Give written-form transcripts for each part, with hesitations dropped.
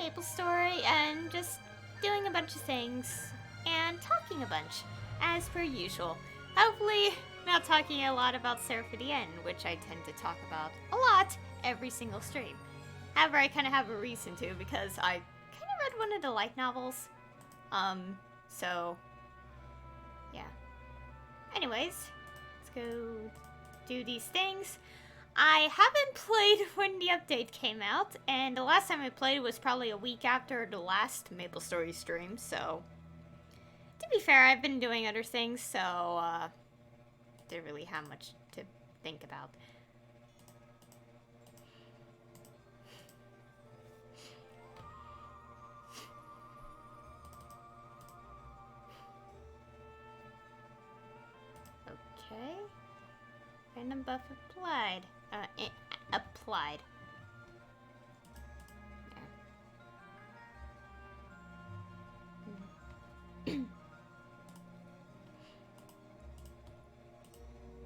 Maplestory and just doing a bunch of things and talking a bunch, as per usual. Hopefully, not talking a lot about Seraphidian, which I tend to talk about a lot every single stream. However, I kind of have a reason to because I kind of read one of the light novels. So, yeah. Anyways, let's go do these things. I haven't played when the update came out, and the last time I played was probably a week after the last Maplestory stream, so... To be fair, I've been doing other things, so, didn't really have much to think about. Okay. Random buff applied. Applied. Yeah.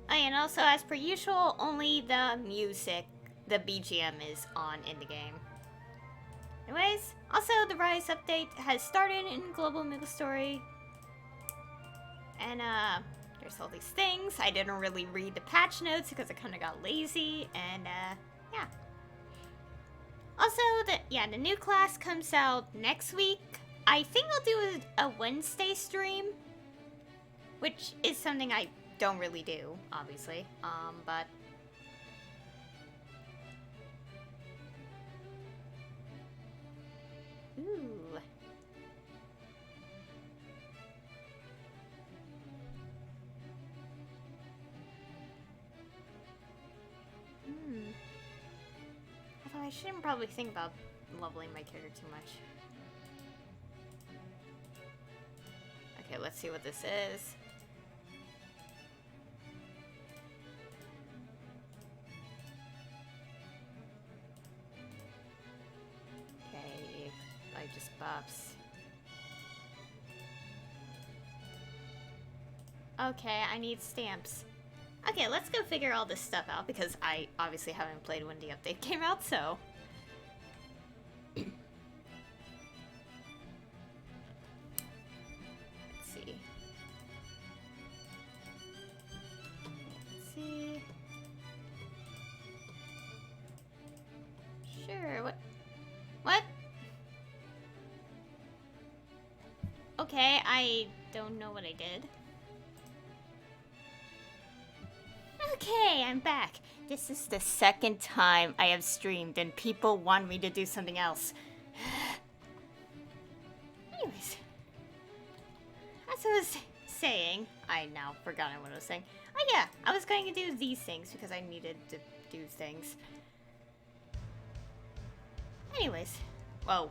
Oh, and also, as per usual, only the music, the BGM is on in the game. Anyways, also the Rise update has started in Global Maplestory. And, there's all these things. I didn't really read the patch notes because I kind of got lazy, and, yeah. Also, the new class comes out next week. I think I'll do a Wednesday stream, which is something I don't really do, obviously, but... Ooh. Although I shouldn't probably think about leveling my character too much. Okay, let's see what this is. Okay, I just buffs. Okay, I need stamps. Okay, let's go figure all this stuff out because I obviously haven't played when the update came out, so... Let's see. Let's see. Sure, what? Okay, I don't know what I did. Okay, I'm back. This is the second time I have streamed and people want me to do something else. Anyways. As I was saying, I now forgotten what I was saying. Oh yeah, I was going to do these things because I needed to do things. Anyways. Whoa.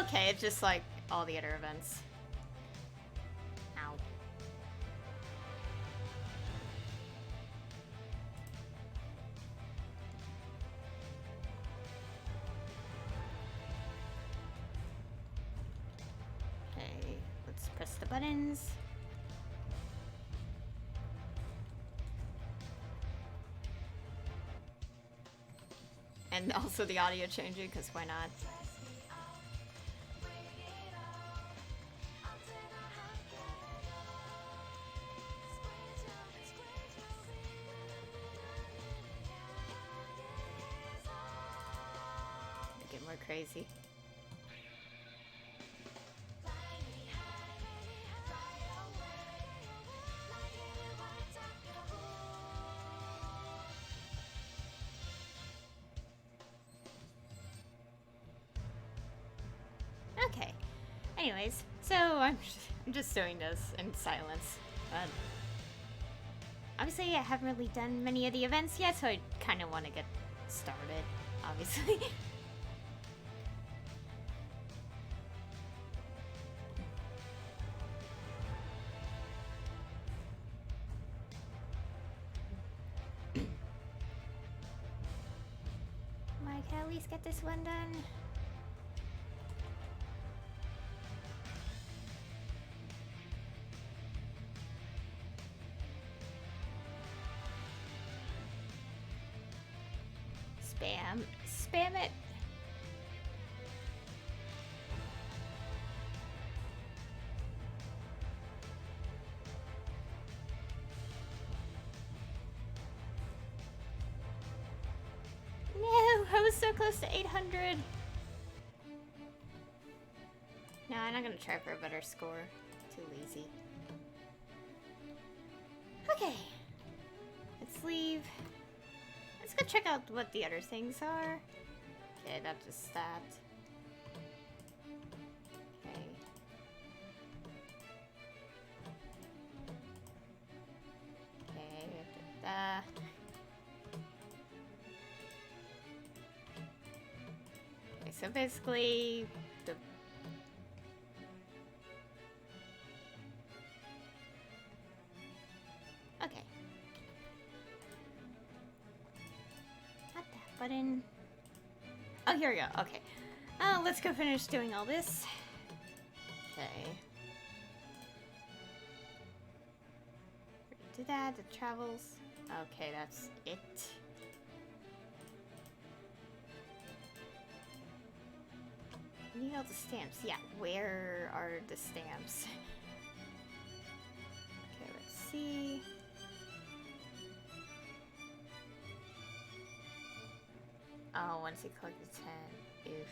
Okay, it's just like all the other events. Ow. Okay, let's press the buttons. And also the audio changing, because why not? Get more crazy. Okay. Anyways, so I'm just doing this in silence. But obviously, I haven't really done many of the events yet, so I kind of want to get started, obviously. I can at least get this one done. spam. Spam it. No, I was so close to 800. No, I'm not gonna try for a better score. Too lazy. Okay. Let's leave. Let's go check out what the other things are. Okay, that's just that. Okay. Okay, that. Okay, so basically the okay. Not that button. Oh, here we go. Okay. Let's go finish doing all this. Okay. Do that. The travels. Okay, that's it. Need all the stamps. Yeah, where are the stamps? Okay, let's see. Oh, once you collect the 10. Oof.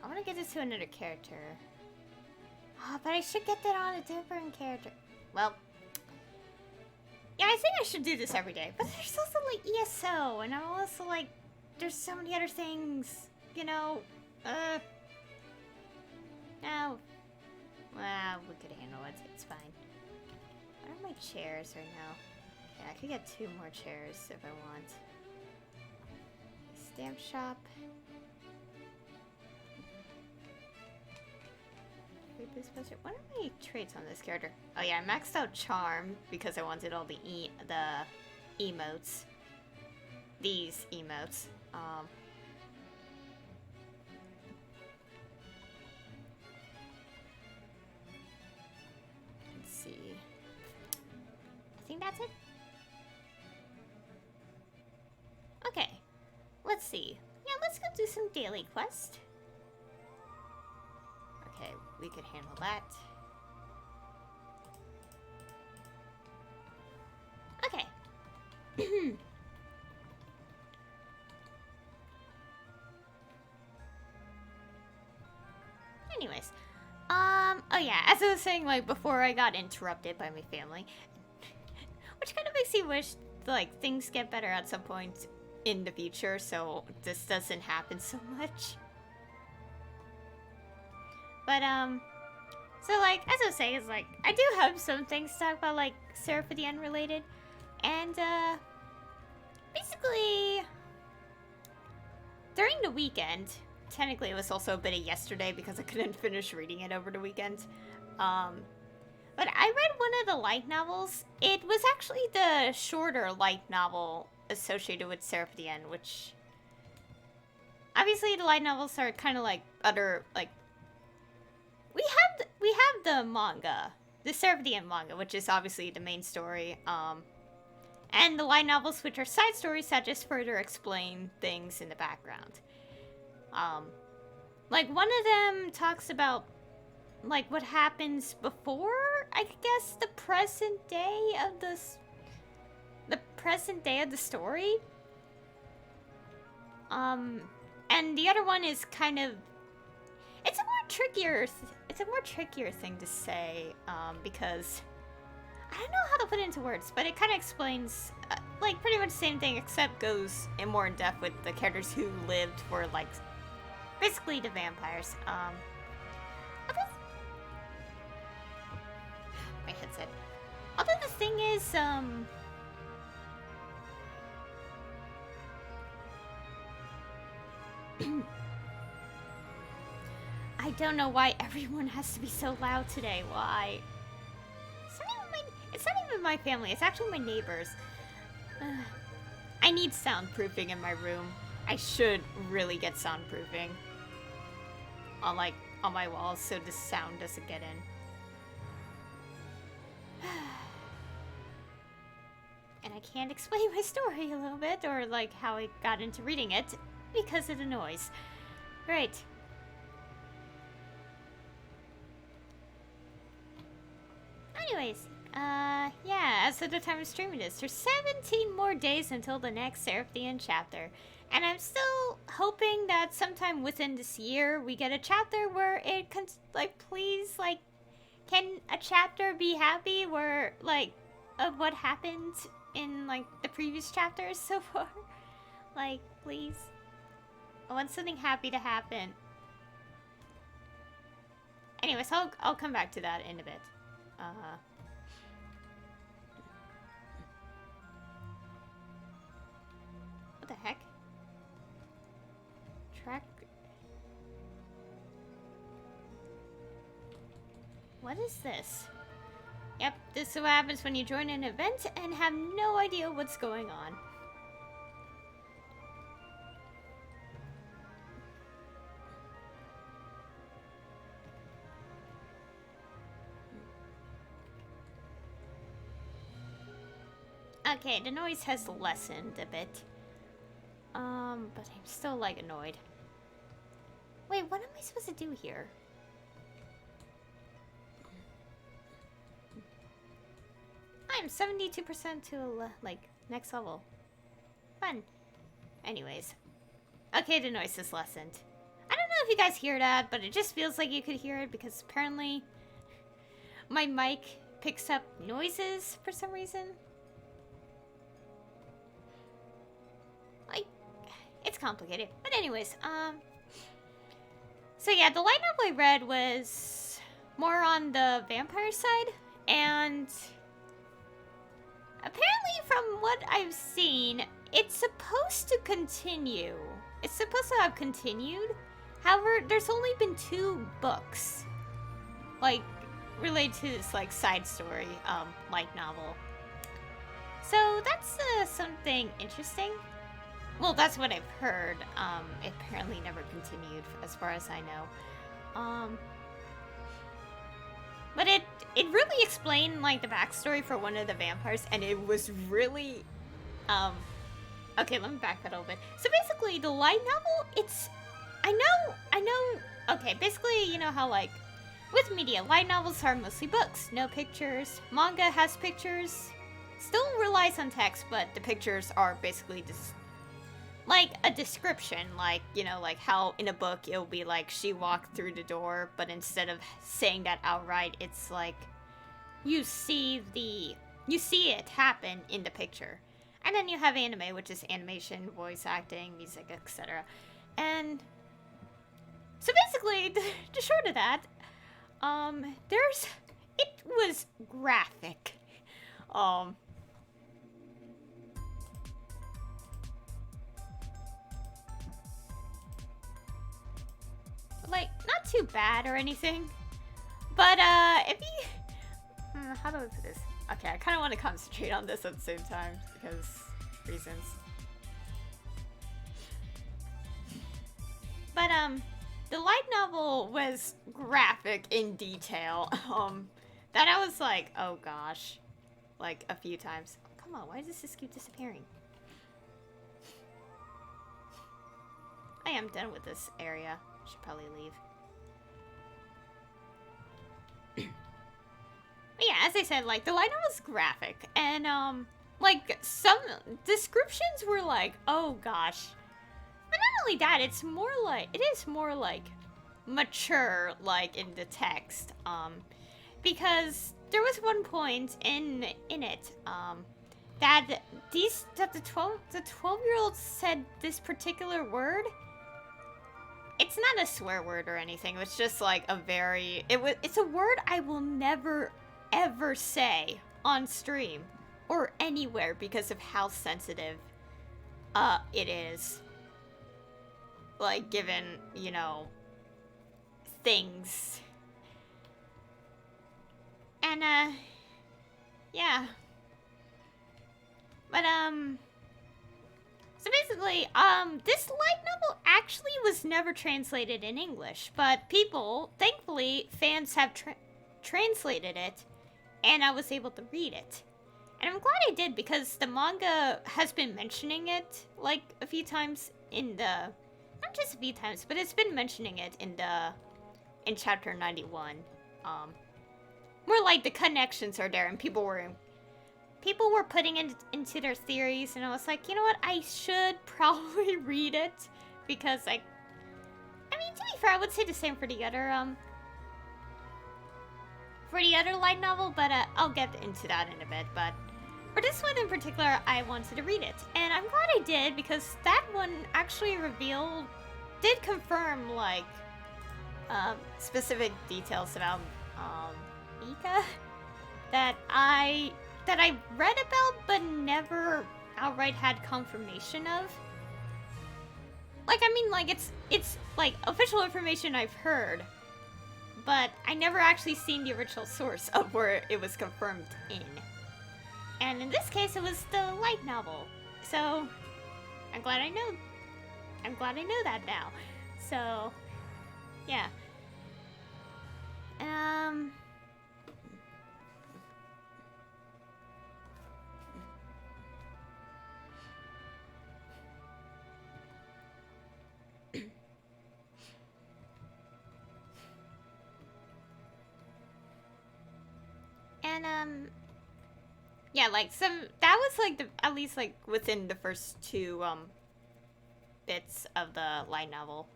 I want to get this to another character. Oh, but I should get that on a different character. Well, yeah, I think I should do this every day. But there's also like ESO, and I'm also like, there's so many other things, you know. No. Well, we could handle it. It's fine. What are my chairs right now? Yeah, I could get 2 more chairs if I want. Stamp shop. What are my traits on this character? Oh yeah, I maxed out charm because I wanted all the emotes. These emotes. Let's see. I think that's it. Okay. Let's see. Yeah, let's go do some daily quest. Okay, we could handle that. Okay. Anyways, oh yeah, as I was saying, like, before I got interrupted by my family, which kind of makes me wish, like, things get better at some point in the future, so this doesn't happen so much. But, so, like, as I was saying, is like, I do have some things to talk about, like, Seraph of the End related, and, basically, during the weekend, technically it was also a bit of yesterday because I couldn't finish reading it over the weekend, but I read one of the light novels. It was actually the shorter light novel associated with Seraph of the End, which, obviously the light novels are kind of like other, like, we have the manga, the Seraph of the End manga, which is obviously the main story, and the light novels, which are side stories that just further explain things in the background. Like, one of them talks about, like, what happens before, I guess, the present day of the story. And the other one is kind of, it's a more trickier thing to say, because I don't know how to put it into words, but it kind of explains, like, pretty much the same thing, except goes more in depth with the characters who lived for, like, basically the vampires. My headset. Although the thing is, I don't know why everyone has to be so loud today. Why? It's not even my family. It's actually my neighbors. I need soundproofing in my room. I should really get soundproofing on, like, on my walls so the sound doesn't get in. and I can't explain my story a little bit, or like how I got into reading it, because of the noise. Right. Anyways, yeah, as of the time of streaming this, there's 17 more days until the next Seraphian chapter. And I'm still hoping that sometime within this year, we get a chapter where it can, like, please, like, can a chapter be happy where, like, of what happened in, like, the previous chapters so far? Like, please. I want something happy to happen. Anyways, I'll come back to that in a bit. What the heck? Track. What is this? Yep, this is what happens when you join an event and have no idea what's going on. Okay, the noise has lessened a bit. But I'm still, like, annoyed. Wait, what am I supposed to do here? I'm 72% to, like, next level. Fun. Anyways. Okay, the noise is lessened. I don't know if you guys hear that, but it just feels like you could hear it because apparently my mic picks up noises for some reason. It's complicated. But anyways, so yeah, the light novel I read was more on the vampire side, and apparently from what I've seen, it's supposed to continue. It's supposed to have continued. However, there's only been 2 books, like, related to this, like, side story, light novel. So that's something interesting. Well, that's what I've heard. It apparently never continued, as far as I know. But it really explained, like, the backstory for one of the vampires, and it was really, okay, let me back that a little bit. So basically, the light novel, it's, I know, okay, basically, you know how, like, with media, light novels are mostly books, no pictures. Manga has pictures, still relies on text, but the pictures are basically just like a description, like, you know, like how in a book it'll be like she walked through the door, but instead of saying that outright, it's like you see it happen in the picture. And then you have anime, which is animation, voice acting, music, etc. And so basically, the short of that, it was graphic. Like, not too bad or anything, but, if you, how do I put this? Okay, I kind of want to concentrate on this at the same time, because reasons. But, the light novel was graphic in detail, that I was like, oh gosh, like, a few times. Oh, come on, why does this keep disappearing? I am done with this area. Should probably leave. But yeah, as I said, like, the light novel was graphic, and, like, some descriptions were like, oh gosh. But not only that, it is more like mature, like, in the text, because there was one point in it, that the 12-year-old said this particular word. It's not a swear word or anything. It's just like it's a word I will never ever say on stream or anywhere because of how sensitive it is. Like, given, you know, things. And yeah. But so basically, this light novel actually was never translated in English, but people, thankfully, fans have translated it, and I was able to read it. And And I'm glad I did, because the manga has been mentioning it, like, a few times in the... Not just a few times, but it's been mentioning it in chapter 91. More like the connections are there, and people were putting it into their theories, and I was like, you know what, I should probably read it, because I mean, to be fair, I would say the same for the other light novel, but I'll get into that in a bit. But for this one in particular, I wanted to read it, and I'm glad I did, because that one actually did confirm, like, specific details about Mika that I read about but never outright had confirmation of. Like, I mean, like, it's like official information I've heard, but I never actually seen the original source of where it was confirmed in. And in this case, it was the light novel. So I'm glad I know that now. So yeah. Yeah, like that was like at least like within the first two bits of the light novel.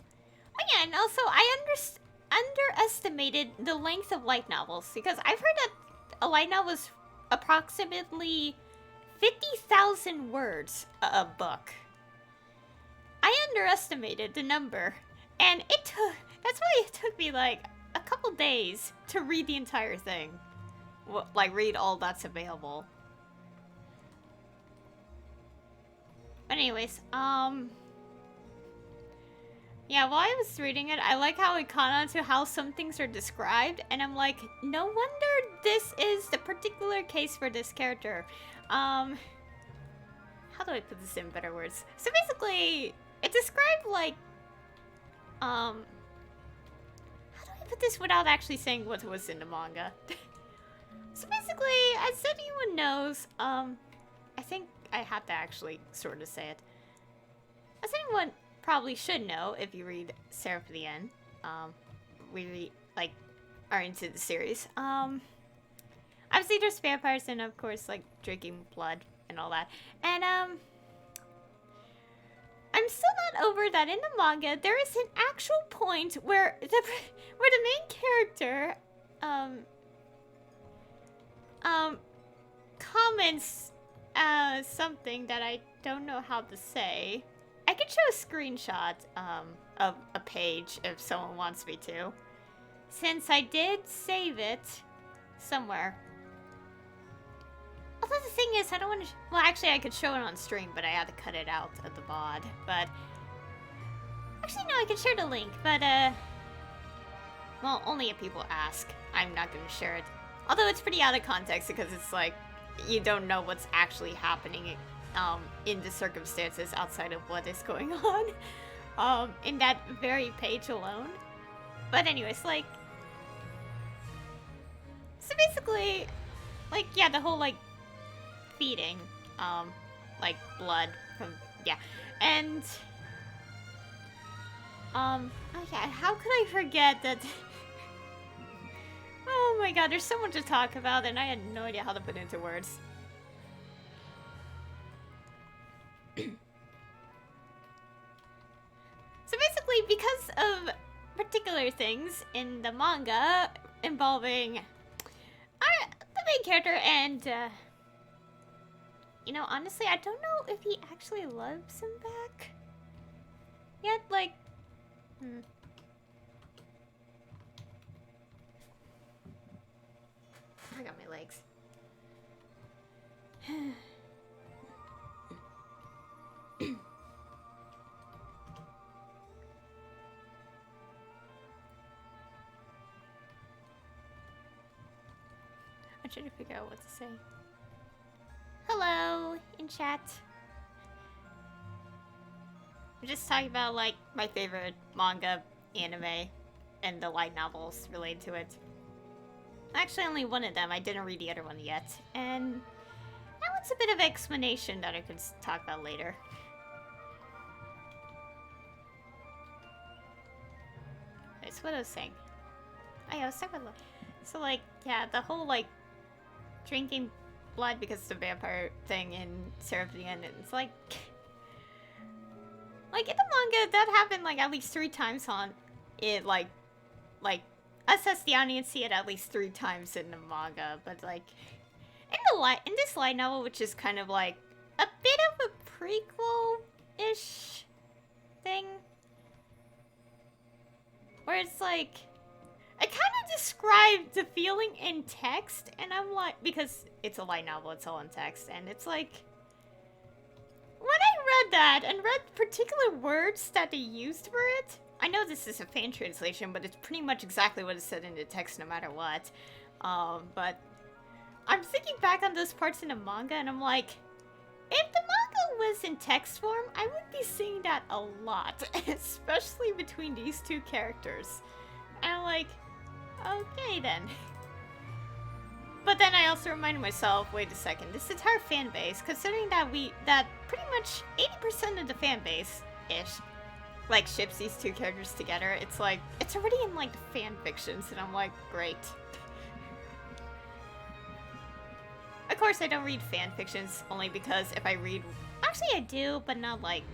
Oh yeah, and also I underestimated the length of light novels, because I've heard that a light novel is approximately 50,000 words a book. I underestimated the number, and that's why it took me like a couple days to read the entire thing. Like, read all that's available. But anyways, yeah, while I was reading it, I like how it caught on to how some things are described, and I'm like, no wonder this is the particular case for this character. How do I put this in better words? So basically, it described like, how do I put this without actually saying what was in the manga? So basically, as anyone knows, I think I have to actually sort of say it. As anyone probably should know if you read Sarah for the End, we like are into the series. Obviously there's vampires and of course like drinking blood and all that. And I'm still not over that in the manga there is an actual point where the main character comments something that I don't know how to say. I can show a screenshot of a page if someone wants me to, since I did save it somewhere. Although the thing is, I don't want to... Well, actually, I could show it on stream, but I had to cut it out of the VOD. But... Actually, no, I can share the link, but, well, only if people ask. I'm not going to share it. Although it's pretty out of context, because it's like, you don't know what's actually happening in the circumstances outside of what is going on in that very page alone. But anyways, like... So basically, like, yeah, the whole, like, feeding, like, blood from... Yeah. And... oh yeah, how could I forget that... Oh my god, there's so much to talk about, and I had no idea how to put it into words. So basically, because of particular things in the manga involving the main character and, you know, honestly, I don't know if he actually loves him back. Yet, like, I got my legs. I'm trying to figure out what to say. Hello, in chat. We're just talking about, like, my favorite manga, anime, and the light novels related to it. Actually, only one of them. I didn't read the other one yet. And that wants a bit of explanation that I could talk about later. That's what I was saying. Oh yeah, I was talking about... So, like, yeah, the whole, like, drinking blood because it's a vampire thing in Seraphine, it's like... Like, in the manga, that happened, like, at least 3 times on it, like, us as the audience see it at least 3 times in the manga, but, like, in this light novel, which is kind of, like, a bit of a prequel-ish thing, where it's, like, I kind of described the feeling in text, and I'm like, because it's a light novel, it's all in text, and it's like, when I read that and read particular words that they used for it, I know this is a fan translation, but it's pretty much exactly what is said in the text no matter what. But I'm thinking back on those parts in the manga, and I'm like, if the manga was in text form, I would be seeing that a lot, especially between these 2 characters. And I'm like, okay then. But then I also reminded myself, wait a second, this entire fan base, considering that pretty much 80% of the fan base-ish, like, ships these 2 characters together, it's like, it's already in, like, the fan fictions, and I'm like, great. Of course, I don't read fan fictions, only because if I read... Actually, I do, but not like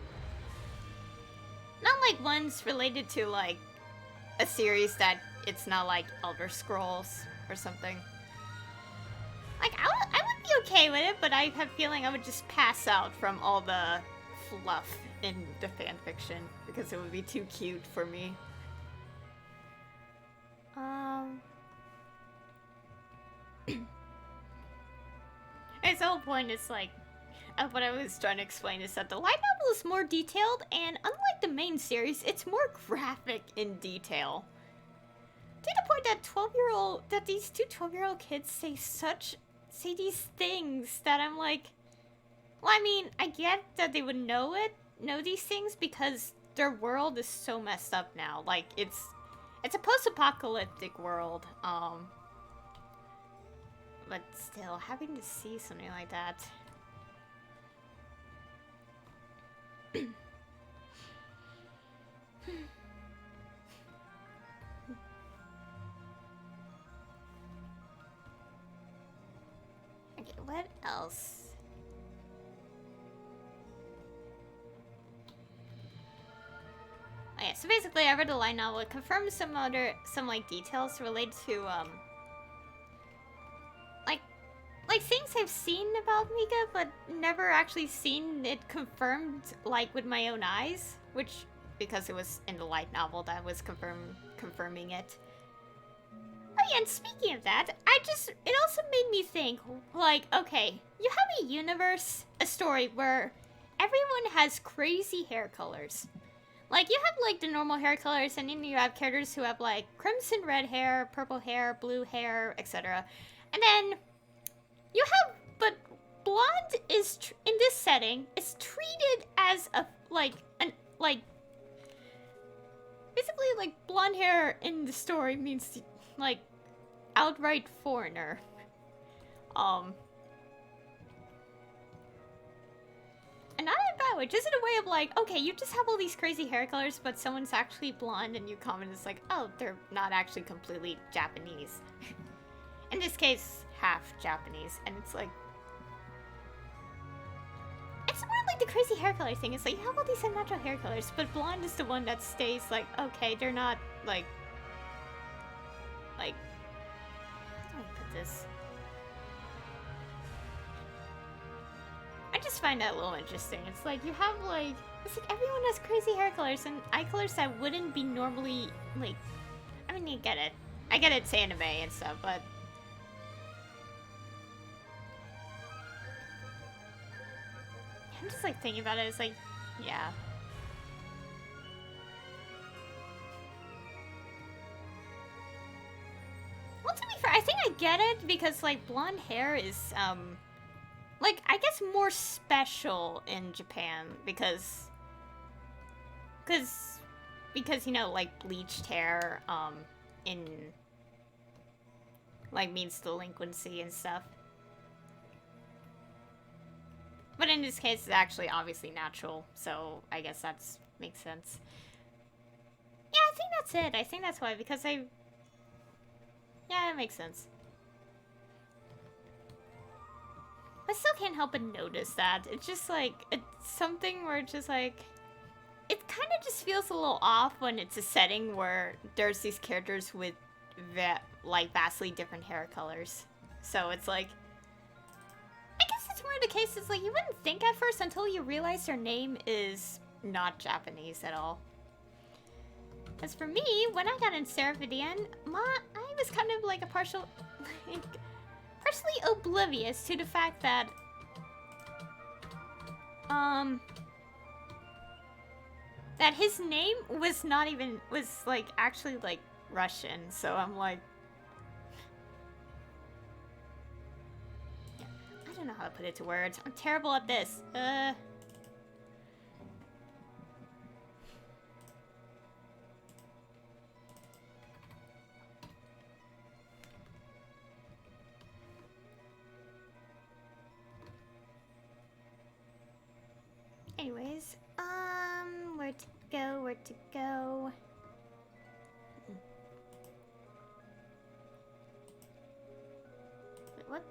ones related to, like, a series that it's not, like, Elder Scrolls or something. Like, I would be okay with it, but I have a feeling I would just pass out from all the fluff in the fanfiction, because it would be too cute for me. Its whole point is, like, what I was trying to explain is that the light novel is more detailed, and unlike the main series, it's more graphic in detail. To the point that these 2 12-year-old kids say these things that I'm like, well, I mean, I get that they would know these things because their world is so messed up now. Like, it's a post-apocalyptic world, but still, having to see something like that. Okay, what else? Oh yeah, so basically I read the light novel. It confirms some like details related to like things I've seen about Mika, but never actually seen it confirmed like with my own eyes, which because it was in the light novel that was confirming it. Oh yeah, and speaking of that, it also made me think, like, okay, you have a universe, a story where everyone has crazy hair colors. Like, you have, like, the normal hair colors, and then you have characters who have, like, crimson red hair, purple hair, blue hair, etc. And then you have, but blonde is, in this setting, is treated as basically, like, blonde hair in the story means, like, outright foreigner. And not in a bad way, just in a way of like, okay, you just have all these crazy hair colors, but someone's actually blonde, and you comment, it's like, oh, they're not actually completely Japanese. In this case, half Japanese, and it's like... It's more like the crazy hair color thing. It's like, you have all these unnatural hair colors, but blonde is the one that stays like, okay, they're not, like... How do I put this? I just find that a little interesting. It's like, you have, like... It's like, everyone has crazy hair colors, and eye colors that wouldn't be normally, like... I mean, you get it. I get it's anime and stuff, but... I'm just, like, thinking about it. It's like, yeah. Well, to be fair, I think I get it, because, like, blonde hair is, like, I guess more special in Japan, because, you know, like, bleached hair, like, means delinquency and stuff. But in this case, it's actually obviously natural, so I guess that's makes sense. Yeah, I think that's it. I think that's why, because yeah, it makes sense. I still can't help but notice that. It's just like, it's something where it's just like, it kind of just feels a little off when it's a setting where there's these characters with like vastly different hair colors. So it's like, I guess it's more the case, it's like you wouldn't think at first until you realize their name is not Japanese at all. As for me, when I got in Seraphitian, I was kind of like a partially oblivious to the fact that, that his name was not even, was like actually like Russian, so I'm like, yeah, I don't know how to put it to words. I'm terrible at this. Anyways, where to go, where to go? Wait, what?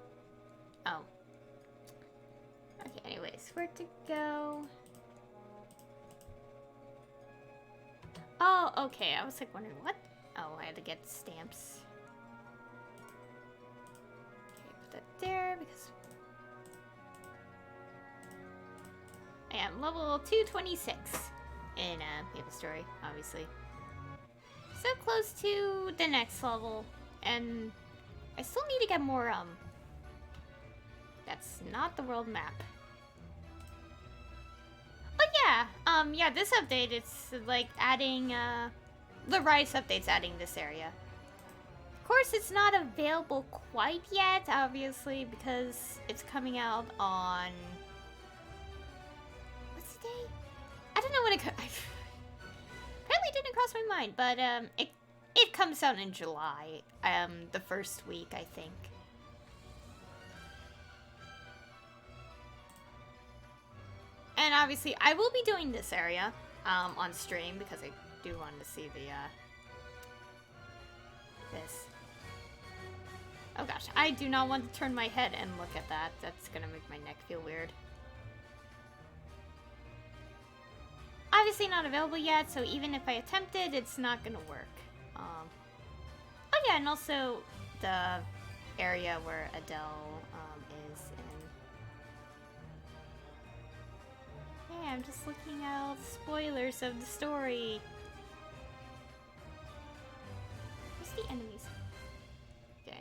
Oh. Okay, anyways, where to go? Oh, okay, I was like wondering what? Oh, I had to get stamps. Okay, put that there because I am level 226 in Maplestory, obviously. So close to the next level, and I still need to get more, that's not the world map. But yeah, yeah, this update, it's like adding, the Rise update's adding this area. Of course, it's not available quite yet, obviously, because it's coming out on... What's the day? I don't know when it apparently didn't cross my mind, but it comes out in July, the first week, I think. And obviously, I will be doing this area on stream because I do want to see the this. Oh gosh, I do not want to turn my head and look at that. That's gonna make my neck feel weird. Obviously not available yet, so even if I attempt it, it's not gonna work. Oh yeah, and also the area where Adele is in. Yeah, I'm just looking out spoilers of the story. Where's the enemies? Okay.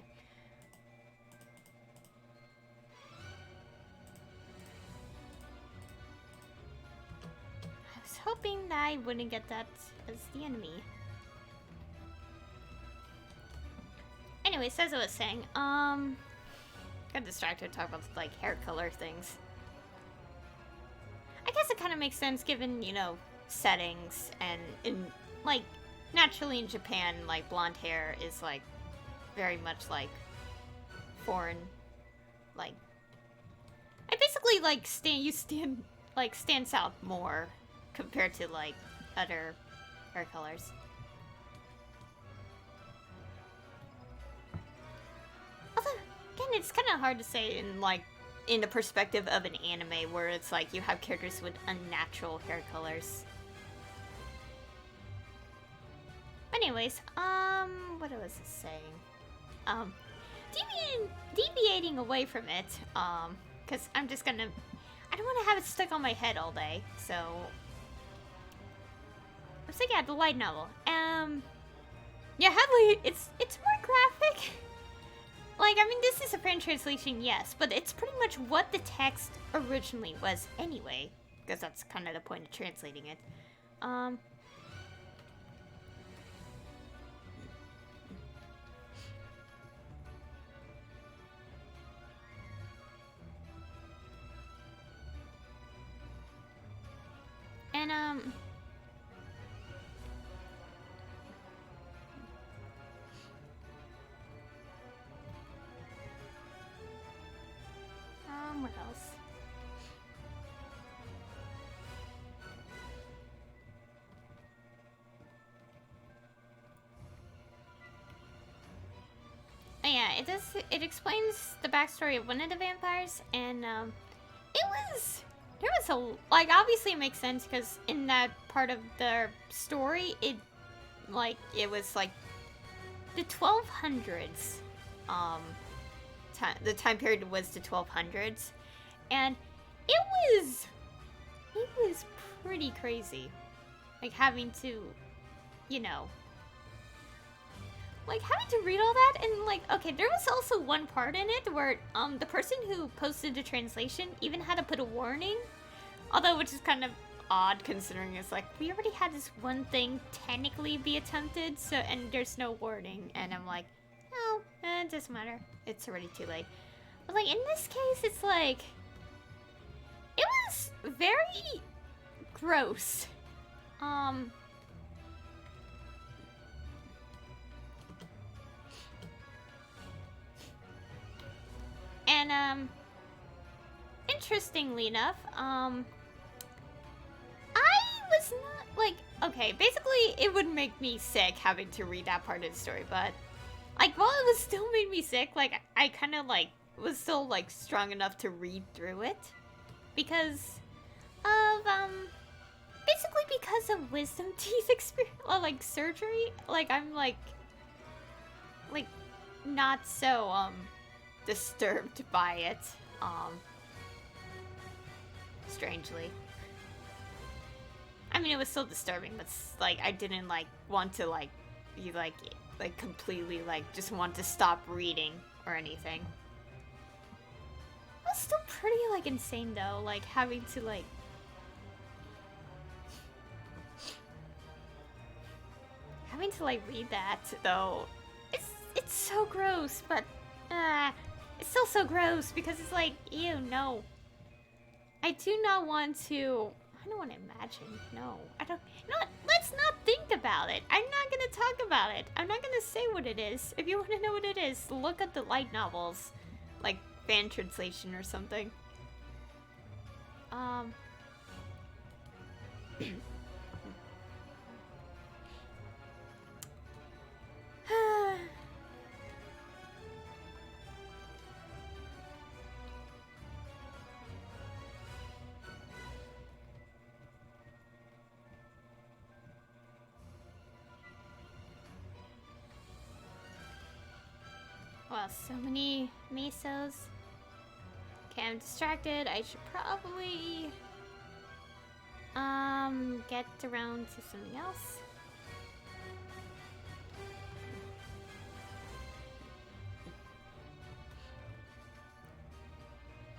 I was hoping that I wouldn't get that as the enemy. Anyways, as I was saying, got distracted talking about like hair color things. I guess it kind of makes sense given, you know, settings and in like naturally in Japan, like blonde hair is like very much like foreign, like I basically like stands out more compared to like other hair colors. Although, again, it's kind of hard to say in the perspective of an anime where it's like you have characters with unnatural hair colors. Anyways, what was I saying? Deviating away from it, because I don't want to have it stuck on my head all day, so. So yeah, the light novel. Yeah, Hadley, it's more graphic. Like, I mean, this is a French translation, yes, but it's pretty much what the text originally was anyway, because that's kind of the point of translating it. And, what else? It explains the backstory of one of the vampires, and there was a like obviously it makes sense because in that part of the story it was like the 1200s, the time period was the 1200s, and it was pretty crazy, like having to, you know, like having to read all that. And like, okay, there was also one part in it where the person who posted the translation even had to put a warning, although which is kind of odd considering it's like we already had this one thing technically be attempted, so, and there's no warning, and I'm like, no, it doesn't matter, it's already too late. But like in this case, it's like it was very gross. And interestingly enough, I was not like, okay, basically it would make me sick having to read that part of the story, but like while it was still made me sick, like I kind of like was still like strong enough to read through it because of basically because of wisdom teeth experience, like surgery. Like I'm like not so disturbed by it, strangely. I mean, it was still disturbing, but like I didn't like want to like be like completely like just want to stop reading or anything. It was still pretty like insane though, like having to like read that though. It's so gross, but it's still so gross because it's like, ew, no. I do not want to. I don't want to imagine. No, I don't. You know what? Let's not think about it. I'm not gonna talk about it. I'm not gonna say what it is. If you want to know what it is, look at the light novels, like fan translation or something. Wow, so many mesos. Okay, I'm distracted. I should probably get around to something else.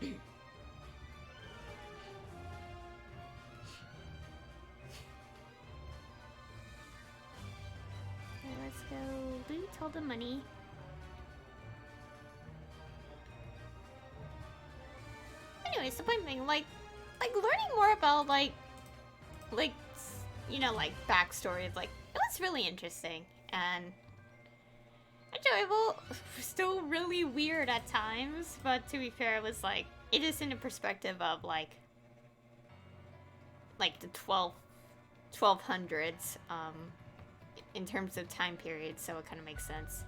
Okay, let's go loot all the money. Anyways, the point being, like learning more about like you know, like backstories, like it was really interesting and enjoyable. Still really weird at times, but to be fair, it was like it is in the perspective of like the 1200s in terms of time period, so it kind of makes sense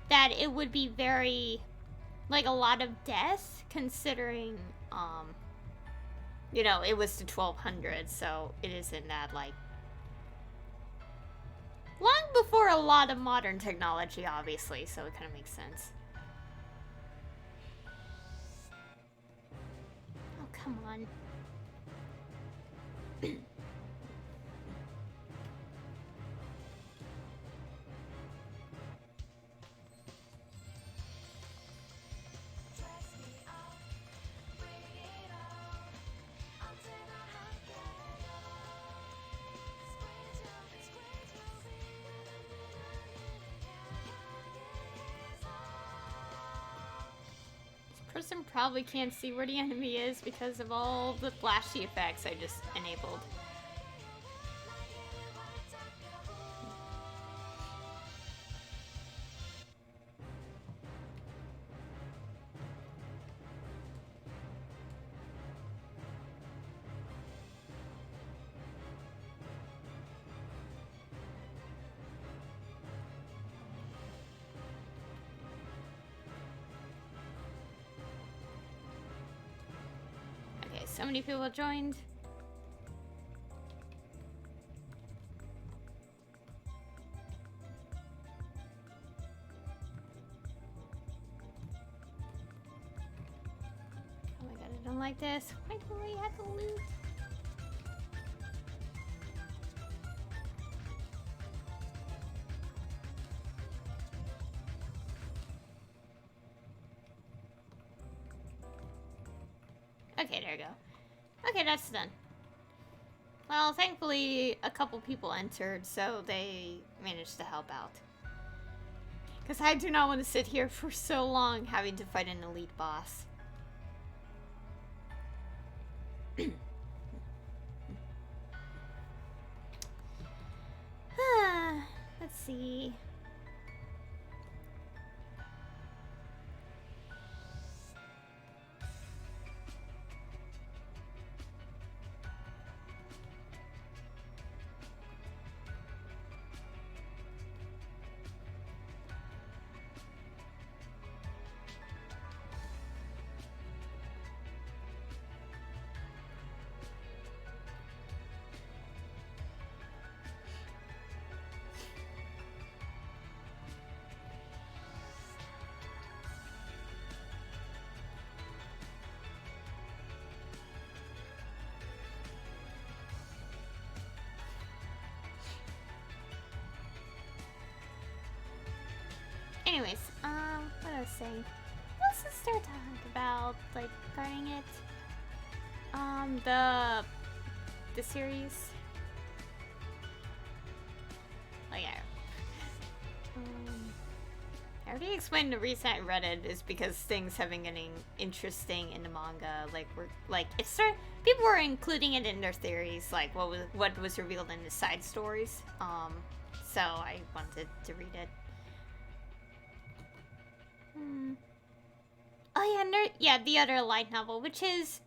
that it would be very like a lot of death considering you know, it was the 1200s, so it is in that like long before a lot of modern technology, obviously, so it kind of makes sense. Oh, come on. Person probably can't see where the enemy is because of all the flashy effects I just enabled. So many people joined. Oh my god, I don't like this. Why do I have to loot? Okay, there we go. Okay, that's done. Well, thankfully, a couple people entered, so they managed to help out. Because I do not want to sit here for so long having to fight an elite boss. Let's see. Anyways, what I was saying. Let's start talking about, like, guarding it. The series. Oh, yeah. I already explained the reason I read it is because things have been getting interesting in the manga. Like, people were including it in their theories, like what was revealed in the side stories. So I wanted to read it. Oh yeah, the other light novel, which has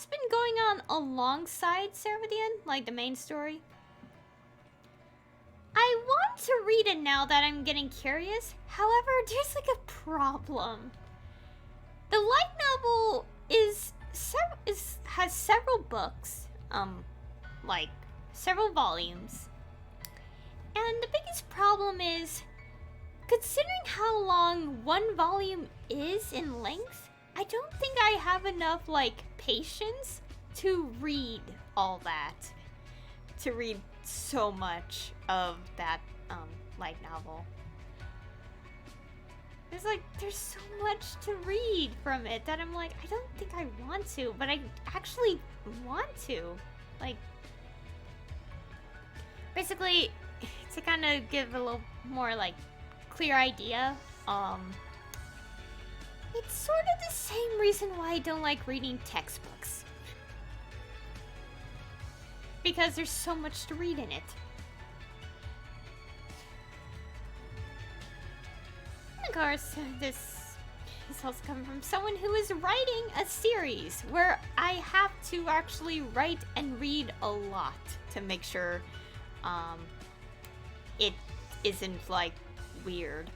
been going on alongside Servadian, like the main story. I want to read it now that I'm getting curious. However, there's like a problem. The light novel has several books, like several volumes, and the biggest problem is, considering how long one volume is in length, I don't think I have enough, like, patience to read all that. To read so much of that, light novel. There's so much to read from it that I'm like, I don't think I want to, but I actually want to. Like, basically, to kind of give a little more, like, clear idea, it's sort of the same reason why I don't like reading textbooks. Because there's so much to read in it. And of course, this is also coming from someone who is writing a series where I have to actually write and read a lot to make sure it isn't, like, weird.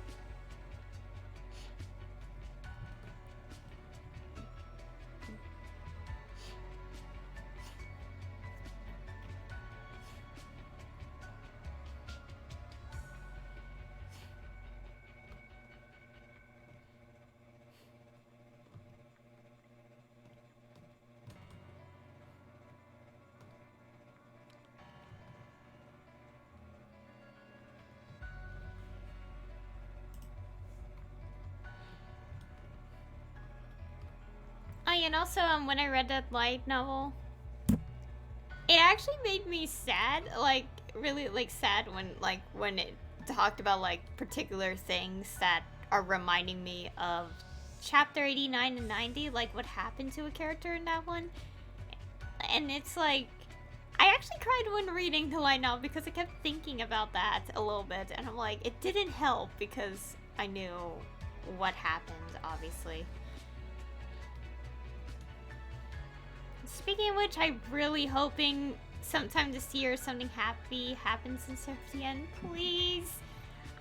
Oh, yeah, and also, when I read that light novel, it actually made me sad, like, really, like, sad when it talked about, like, particular things that are reminding me of chapter 89 and 90, like, what happened to a character in that one. And it's like, I actually cried when reading the light novel because I kept thinking about that a little bit, and I'm like, it didn't help because I knew what happened, obviously. Speaking of which, I'm really hoping sometime this year something happy happens in Serftian, please.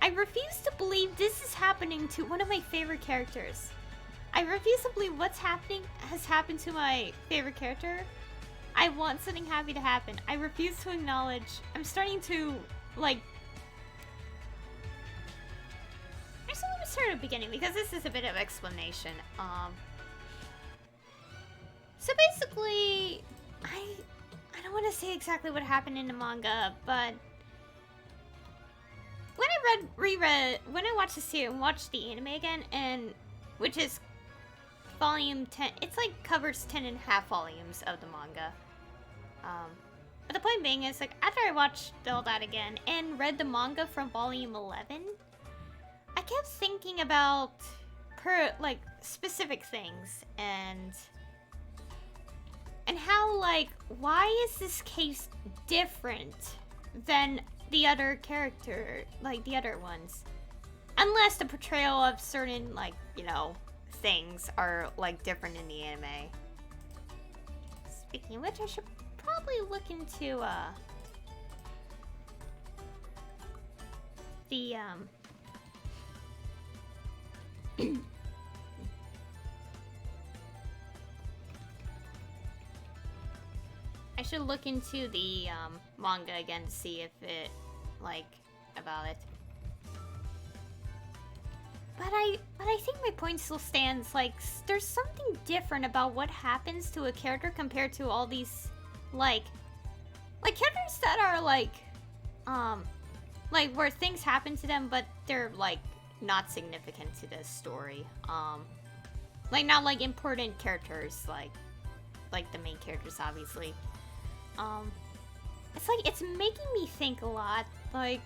I refuse to believe this is happening to one of my favorite characters. I refuse to believe what's happening has happened to my favorite character. I want something happy to happen. I refuse to acknowledge. I'm starting to, like... Actually, let me start at the beginning, because this is a bit of explanation. So basically, I don't want to say exactly what happened in the manga, but... When I watched the series and watched the anime again, and... Which is volume 10. It's like covers 10 and a half volumes of the manga. But the point being is, like, after I watched all that again and read the manga from volume 11, I kept thinking about specific things and how, like, why is this case different than the other character, like the other ones? Unless the portrayal of certain, like, you know, things are, like, different in the anime. Speaking of which, I should probably look into, the, I should look into the, manga again to see if it, like, about it. But I think my point still stands. Like, there's something different about what happens to a character compared to all these, like characters that are, like, where things happen to them, but they're, like, not significant to the story. Like, not, like, important characters, like the main characters, obviously. It's, like, it's making me think a lot, like...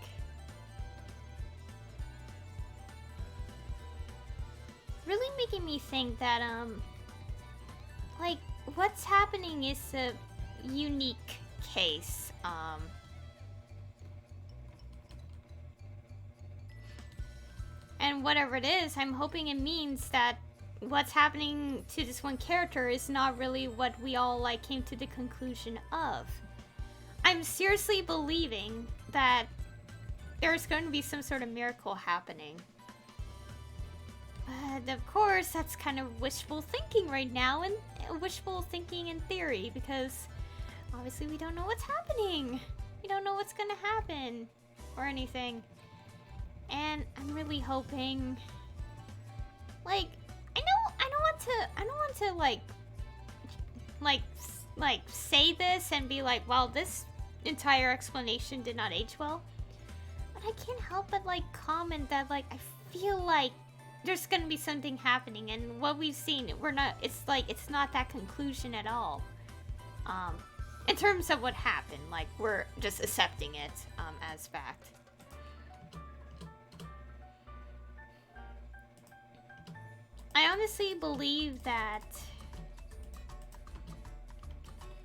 Really making me think that, like, what's happening is a unique case, and whatever it is, I'm hoping it means that what's happening to this one character is not really what we all, like, came to the conclusion of. I'm seriously believing that there's going to be some sort of miracle happening. But of course, that's kind of wishful thinking right now, and wishful thinking in theory, because obviously we don't know what's happening. We don't know what's gonna happen or anything. And I'm really hoping, like, I don't want to like say this and be like, well, this entire explanation did not age well. But I can't help but, like, comment that, like, I feel like there's gonna be something happening, and what we've seen, it's not that conclusion at all. In terms of what happened, like, we're just accepting it, as fact. I honestly believe that,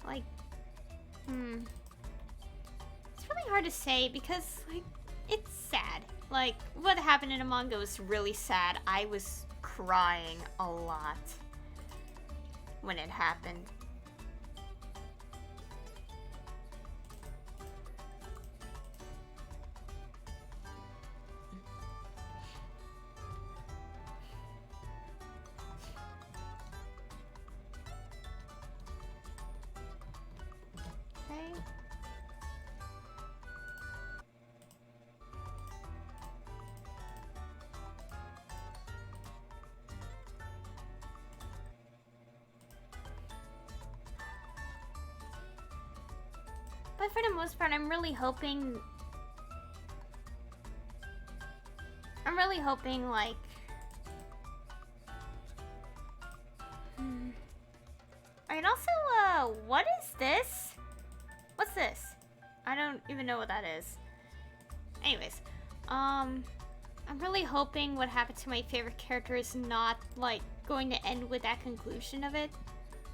like, it's really hard to say because, like, it's sad. Like, what happened in the manga was really sad. I was crying a lot when it happened. Okay. But for the most part, I'm really hoping, like... Alright, also, what is this? What's this? I don't even know what that is. Anyways, I'm really hoping what happened to my favorite character is not, like, going to end with that conclusion of it.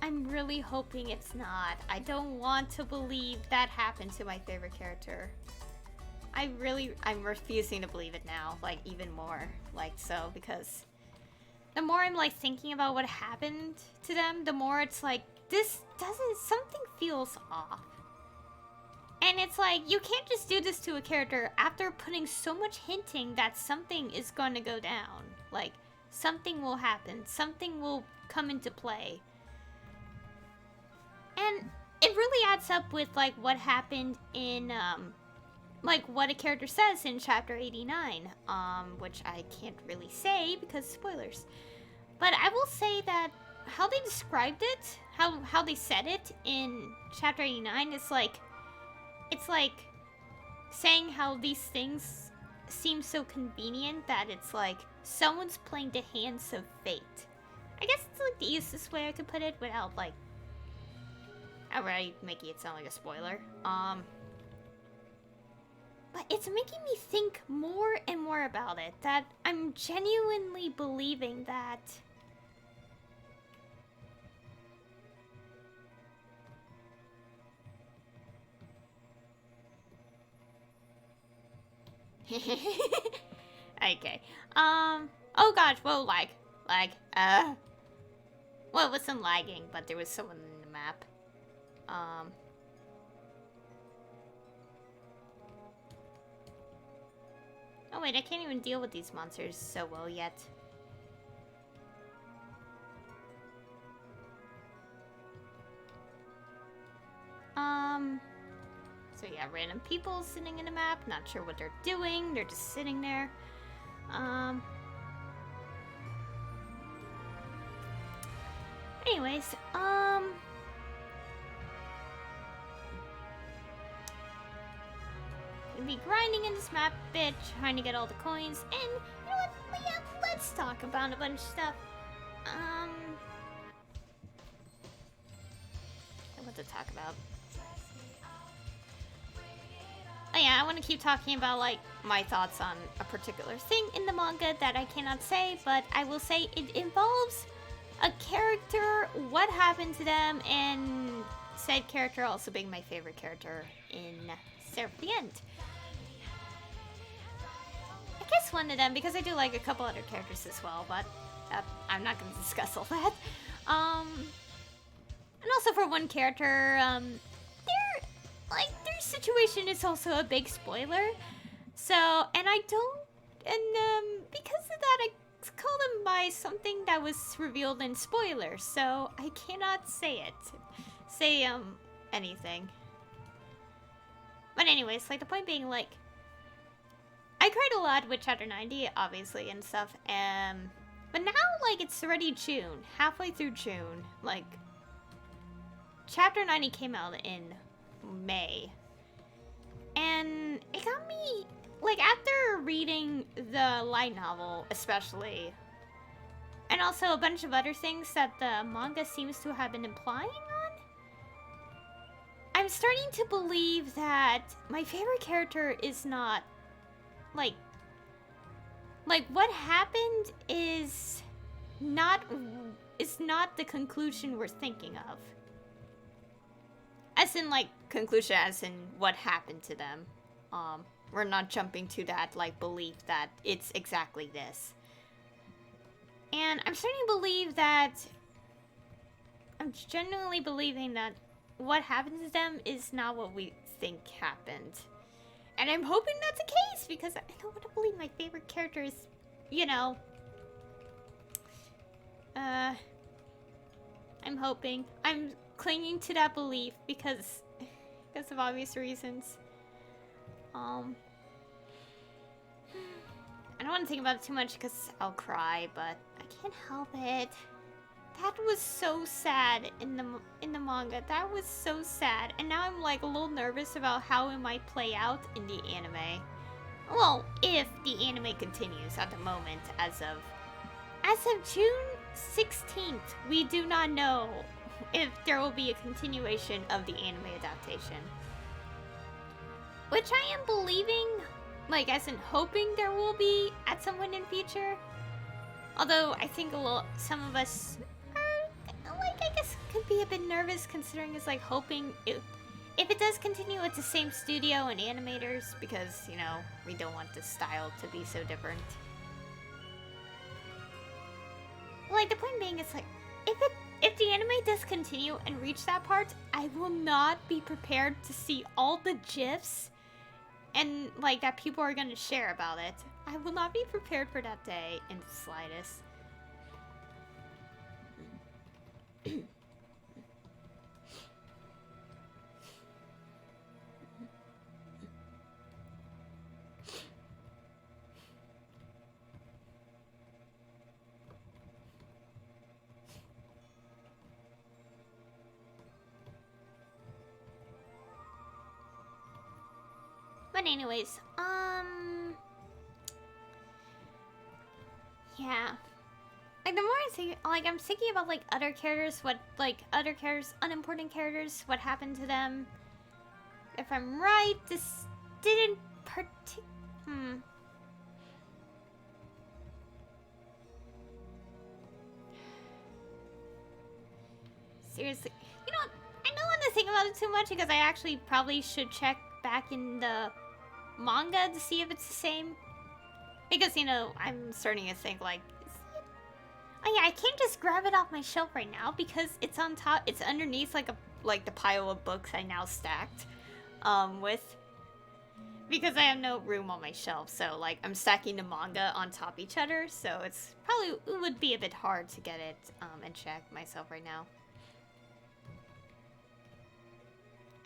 I'm really hoping it's not. I don't want to believe that happened to my favorite character. I'm refusing to believe it now, like, even more. Like, so, because the more I'm, like, thinking about what happened to them, the more it's like, something feels off. And it's like, you can't just do this to a character after putting so much hinting that something is going to go down. Like, something will happen. Something will come into play. And it really adds up with, like, what happened in, like, what a character says in Chapter 89, which I can't really say because spoilers. But I will say that how they described it, how they said it in Chapter 89 is like, it's like saying how these things seem so convenient that it's like someone's playing the hands of fate. I guess it's like the easiest way I could put it without like outright making it sound like a spoiler. But it's making me think more and more about it, that I'm genuinely believing that okay. Oh gosh, whoa, lag. Well, it wasn't lagging, but there was someone in the map. Oh wait, I can't even deal with these monsters so well yet. So yeah, random people sitting in a map, not sure what they're doing, they're just sitting there. Anyways, gonna be grinding in this map a bit, trying to get all the coins, and you know what, yeah, let's talk about a bunch of stuff. What to talk about? Oh yeah, I want to keep talking about like my thoughts on a particular thing in the manga that I cannot say, but I will say it involves a character, what happened to them, and said character also being my favorite character in Seraph the End. I guess one of them, because I do like a couple other characters as well, but I'm not going to discuss all that. And also for one character, their situation is also a big spoiler. So, and I don't, and because of that, I call them by something that was revealed in spoilers. So I cannot say anything. But anyways, like the point being, like, I cried a lot with Chapter 90, obviously, and stuff. But now, like, it's already June, halfway through June. Like, Chapter 90 came out in May. And it got me, like, after reading the light novel, especially, and also a bunch of other things that the manga seems to have been implying on, I'm starting to believe that my favorite character is not, like what happened is not the conclusion we're thinking of. As in, like, conclusion as in what happened to them. We're not jumping to that, like, belief that it's exactly this. And I'm starting to believe that, I'm genuinely believing that what happened to them is not what we think happened. And I'm hoping that's the case, because I don't want to believe my favorite character is, you know, I'm hoping. I'm clinging to that belief because of obvious reasons. I don't want to think about it too much because I'll cry, but I can't help it. That was so sad in the manga. That was so sad, and now I'm like a little nervous about how it might play out in the anime. Well, if the anime continues at the moment, as of June 16th, we do not know if there will be a continuation of the anime adaptation. Which I am believing, like, as in hoping there will be at some point in future. Although I think some of us are, like, I guess could be a bit nervous considering it's like hoping if it does continue with the same studio and animators, because, you know, we don't want the style to be so different. Like, the point being is, like, if the anime does continue and reach that part, I will not be prepared to see all the GIFs and, like, that people are gonna share about it. I will not be prepared for that day in the slightest. But anyways, yeah. Like, the more I think, like, I'm thinking about, like, other characters, unimportant characters, what happened to them. If I'm right, this didn't Seriously. You know what? I don't want to think about it too much because I actually probably should check back in the manga to see if it's the same. Because, you know, I'm starting to think, like, oh yeah, I can't just grab it off my shelf right now because it's on top, it's underneath, like the pile of books I now stacked, because I have no room on my shelf, so, like, I'm stacking the manga on top each other, so it would be a bit hard to get it, and check myself right now.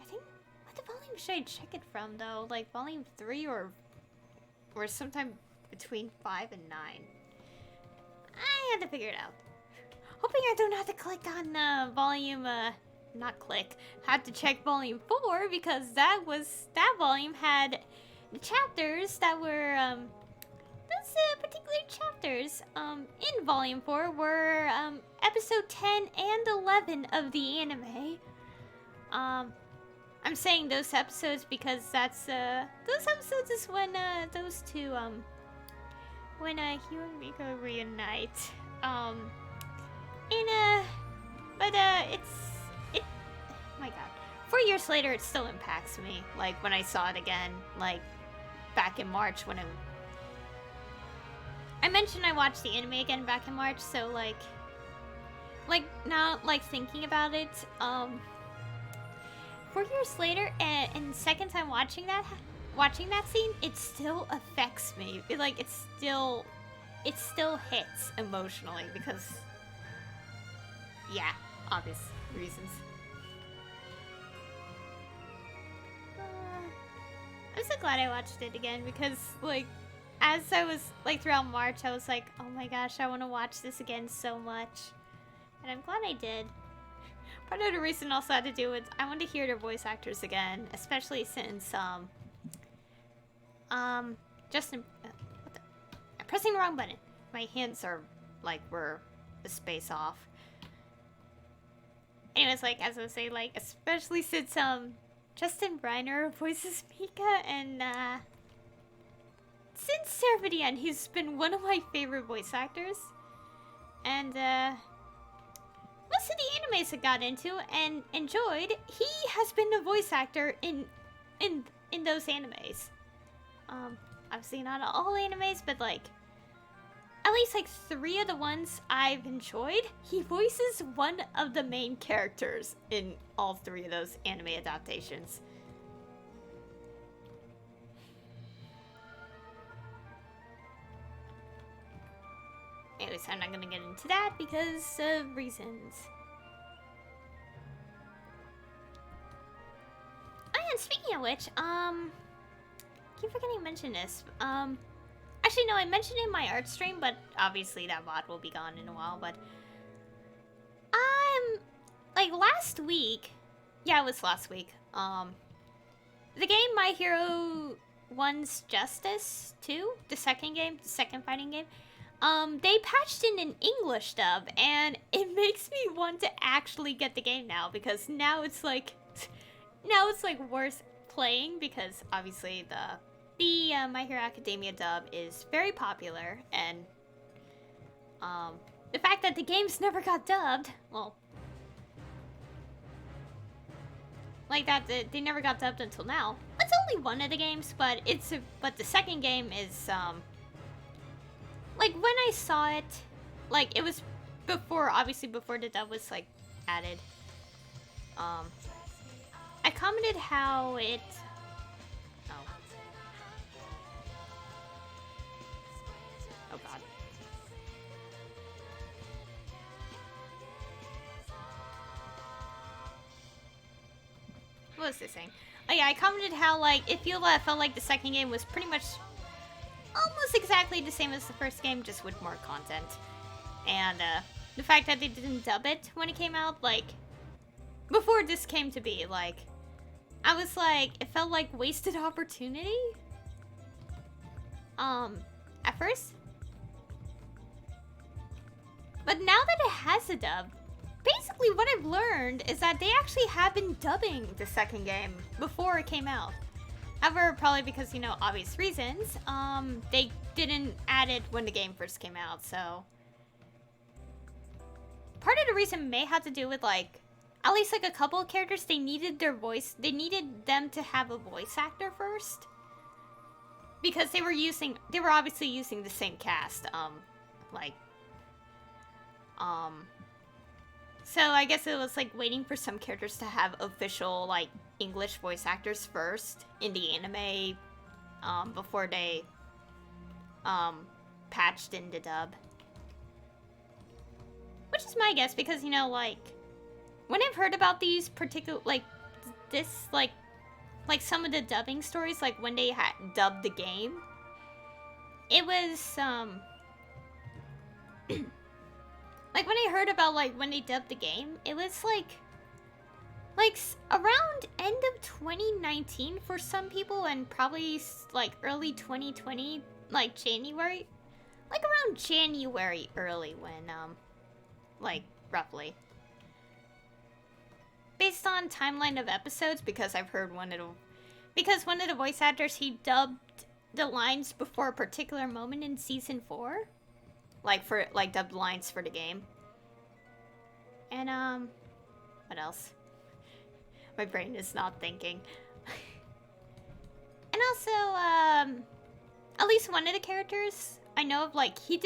I think, what volume should I check it from, though? Like, volume 3 or sometime between 5 and 9. I had to figure it out. Hoping I don't have to click on volume, not click. Had to check volume 4 because that volume had chapters that were, those particular chapters, in volume 4 were, episode 10 and 11 of the anime. I'm saying those episodes because that's, those episodes is when, those two, when Hugh and Miko reunite. Oh my god. 4 years later, it still impacts me. Like, when I saw it again, like, back in March when I mentioned I watched the anime again back in March, so, like, now, like, thinking about it, 4 years later, and second time watching that scene, it still affects me. It still hits emotionally because, yeah, obvious reasons. I'm so glad I watched it again because, like, as I was, like, throughout March, I was like, oh my gosh, I want to watch this again so much. And I'm glad I did. Part of the reason also had to do with I want to hear their voice actors again, especially since, Justin, I'm pressing the wrong button. My hands are, like, were a space off. Anyways, like, as I was saying, like, especially since, Justin Briner voices Mika, and, since Servadian, he's been one of my favorite voice actors. And, most of the animes I got into and enjoyed, he has been a voice actor in those animes. Obviously not all animes, but, like, at least, like, 3 of the ones I've enjoyed, he voices one of the main characters in all 3 of those anime adaptations. Anyways, I'm not gonna get into that because of reasons. Oh yeah, and speaking of which, keep forgetting to mention this. Actually, no, I mentioned it in my art stream, but obviously that bot will be gone in a while, but like, last week, yeah, it was last week, the game My Hero One's Justice 2, the second fighting game, they patched in an English dub, and it makes me want to actually get the game now, because now it's like worth playing, because obviously the My Hero Academia dub is very popular, and the fact that the games never got dubbed, well, like that, they never got dubbed until now. It's only one of the games, but the second game is, like, when I saw it, like, it was obviously before the dub was, like, added. I commented how it, oh god. What was this saying? Oh yeah, I commented how, like, it felt like the second game was pretty much almost exactly the same as the first game, just with more content. And, the fact that they didn't dub it when it came out, like, before this came to be, like, I was like, it felt like wasted opportunity. At first. But now that it has a dub, basically what I've learned is that they actually have been dubbing the second game before it came out. However, probably because, you know, obvious reasons, they didn't add it when the game first came out, so... Part of the reason may have to do with, like, at least, like, a couple of characters, they needed their voice, they needed them to have a voice actor first. Because they were obviously using the same cast, so I guess it was, like, waiting for some characters to have official, like, English voice actors first in the anime, before they, patched in the dub. Which is my guess, because, you know, like, when I've heard about these particular, like, this, like some of the dubbing stories, like, when they had dubbed the game, it was, like, when I heard about, like, when they dubbed the game, it was, like, around end of 2019 for some people, and probably, like, early 2020, like, January. Like, around January early when, like, roughly. Based on timeline of episodes, because I've heard because one of the voice actors, he dubbed the lines before a particular moment in Season 4. Like, dubbed lines for the game. And, what else? My brain is not thinking. And also, at least one of the characters I know of, like, he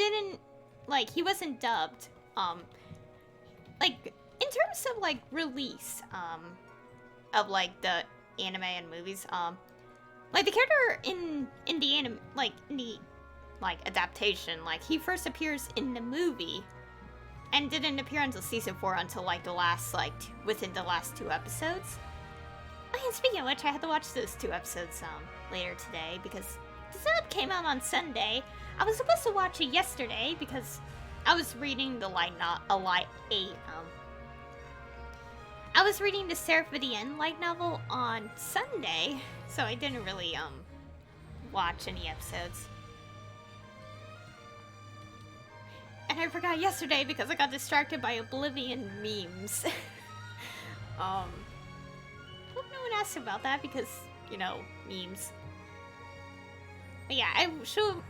wasn't dubbed. Like, in terms of, like, release, of, like, the anime and movies, like, the character in the anime, like, in the, like, adaptation, like, he first appears in the movie and didn't appear until Season 4 until, like, the last, like, within the last 2 episodes. Oh, and speaking of which, I had to watch those 2 episodes, later today, because the dub came out on Sunday. I was supposed to watch it yesterday, because I was reading the I was reading the Seraph of the End light novel on Sunday, so I didn't really, watch any episodes. And I forgot yesterday because I got distracted by Oblivion memes. Hope no one asked about that because, you know, memes. But yeah,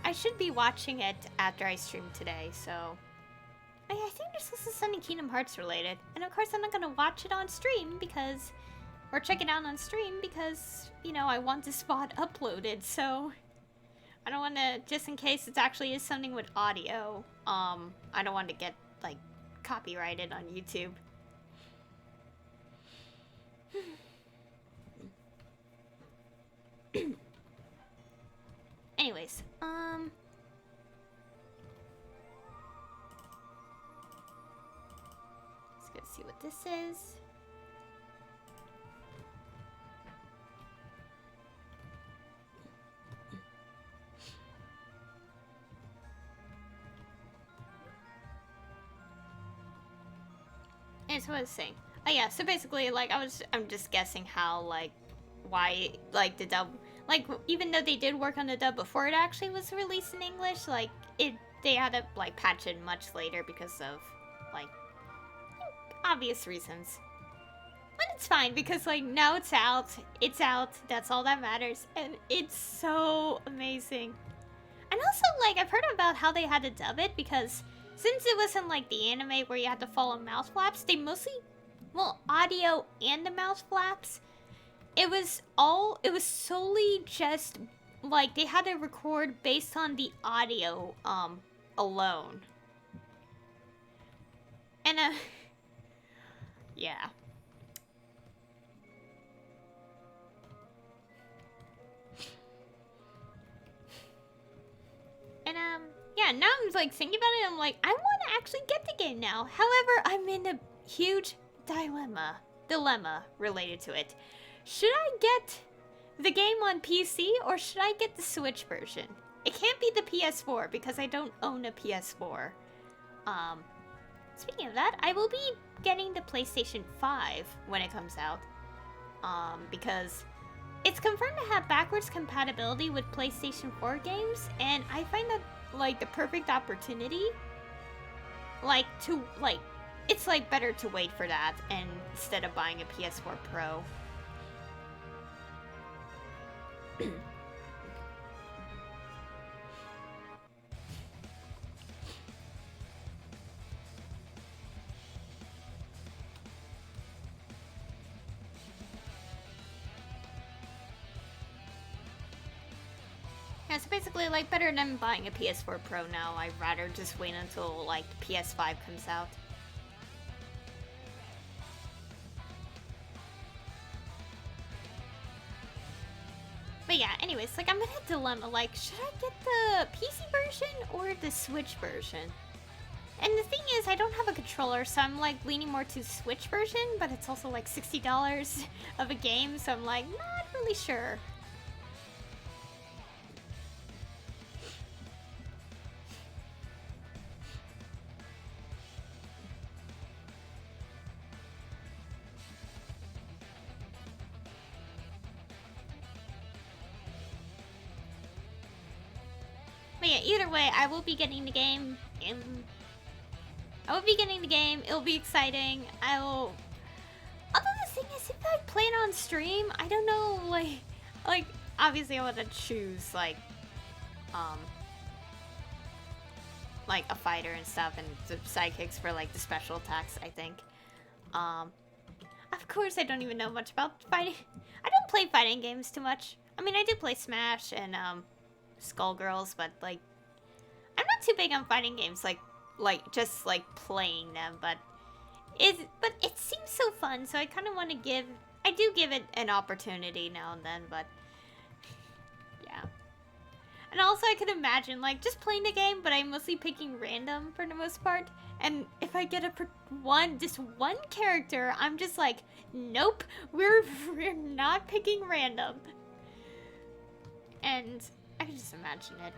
I should be watching it after I stream today, so... I think this is something Kingdom Hearts related. And of course I'm not gonna watch it on stream because... Or check it out on stream because, you know, I want the spot uploaded, so... I don't want to, just in case it actually is something with audio, I don't want to get, like, copyrighted on YouTube. Anyways, let's go see what this is. And so what I was saying. Oh yeah, so basically, like, I'm just guessing how, like, why, like, the dub, like, even though they did work on the dub before it actually was released in English, like, they had to, like, patch it much later because of, like, obvious reasons. But it's fine, because, like, now it's out, that's all that matters, and it's so amazing. And also, like, I've heard about how they had to dub it, because since it wasn't like the anime where you had to follow mouth flaps, they mostly, well, audio and the mouth flaps, it was solely just, like, they had to record based on the audio, alone. And, yeah. And, yeah, now I'm, like, thinking about it, I'm like, I want to actually get the game now. However, I'm in a huge dilemma related to it. Should I get the game on PC, or should I get the Switch version? It can't be the PS4, because I don't own a PS4. Speaking of that, I will be getting the PlayStation 5 when it comes out. because it's confirmed to have backwards compatibility with PlayStation 4 games, and I find that, like, the perfect opportunity, like, to, like, it's, like, better to wait for that and instead of buying a PS4 Pro. Yeah, so basically, like, better than buying a PS4 Pro now, I'd rather just wait until, like, PS5 comes out. But yeah, anyways, like, I'm in a dilemma, like, should I get the PC version or the Switch version? And the thing is, I don't have a controller, so I'm, like, leaning more to Switch version, but it's also, like, $60 of a game, so I'm, like, not really sure. But yeah, either way, I will be getting the game. It'll be exciting. Although the thing is, if I play it on stream, I don't know, like, obviously I want to choose, like a fighter and stuff, and the sidekicks for, like, the special attacks, I think. Of course, I don't even know much about fighting. I don't play fighting games too much. I mean, I do play Smash and, Skullgirls, but, like, I'm not too big on fighting games, like, just, like, playing them, but it seems so fun, so I kind of want to give it an opportunity now and then, but, yeah. And also, I could imagine, like, just playing the game, but I'm mostly picking random for the most part, and if I get just one character, I'm just like, nope, we're not picking random. And I can just imagine it.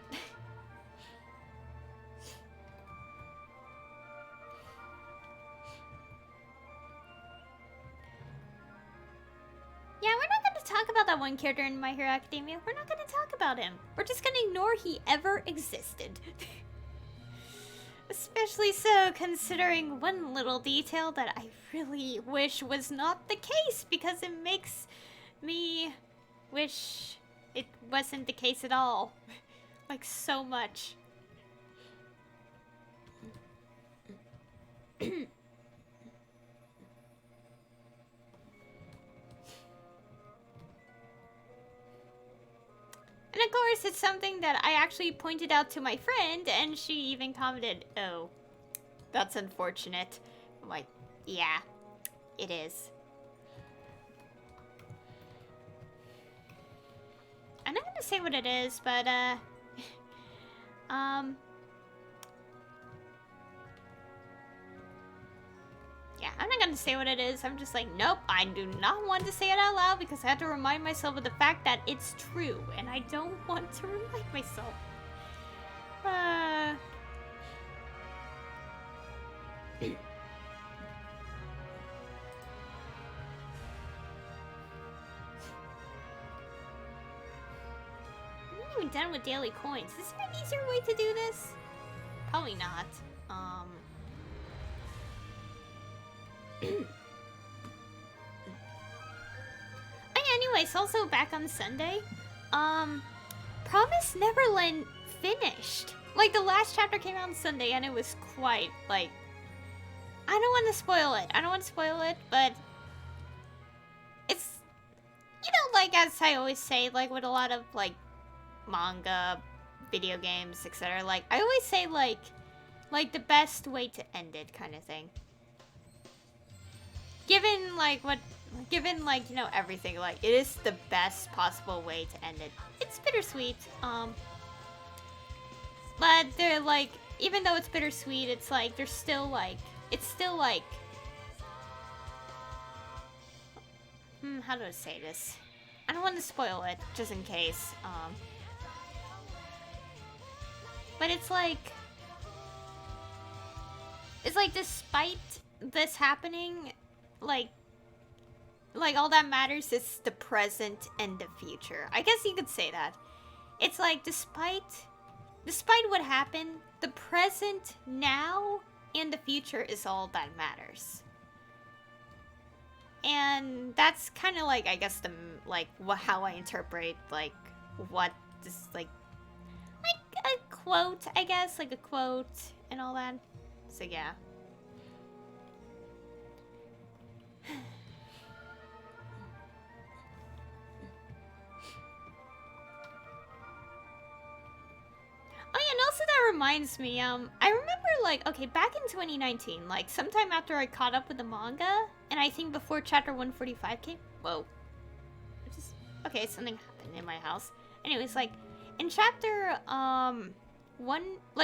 Yeah, we're not going to talk about that one character in My Hero Academia. We're not going to talk about him. We're just going to ignore he ever existed. Especially so, considering one little detail that I really wish was not the case, because it makes me wish it wasn't the case at all. Like, so much. And of course, it's something that I actually pointed out to my friend, and she even commented, "Oh, that's unfortunate." I'm like, yeah, it is. I'm not gonna say what it is, but, yeah, I'm not gonna say what it is. I'm just like, nope, I do not want to say it out loud because I have to remind myself of the fact that it's true, and I don't want to remind myself. I I'm not even done with daily coins. Is there an easier way to do this? Probably not. Anyways, also back on Sunday, Promise Neverland finished. Like, the last chapter came out on Sunday, and it was quite, like, I don't want to spoil it, but it's, you know, like, as I always say, like, with a lot of, like, manga, video games, etc., like, I always say, like, the best way to end it kind of thing. Given, like, you know, everything, like, it is the best possible way to end it. It's bittersweet, but they're, like, even though it's bittersweet, it's, like, there's still, like, it's still, like, how do I say this? I don't want to spoil it, just in case, but it's, like, despite this happening, like, like, all that matters is the present and the future. I guess you could say that. It's like, despite what happened, the present now and the future is all that matters. And that's kind of like, I guess, how I interpret, like, what this, like a quote, I guess, like a quote and all that. So, yeah. Oh yeah, and also that reminds me, I remember, like, okay, back in 2019, like, sometime after I caught up with the manga, and I think before chapter 145 came, whoa. Okay, something happened in my house. Anyways, like, in chapter,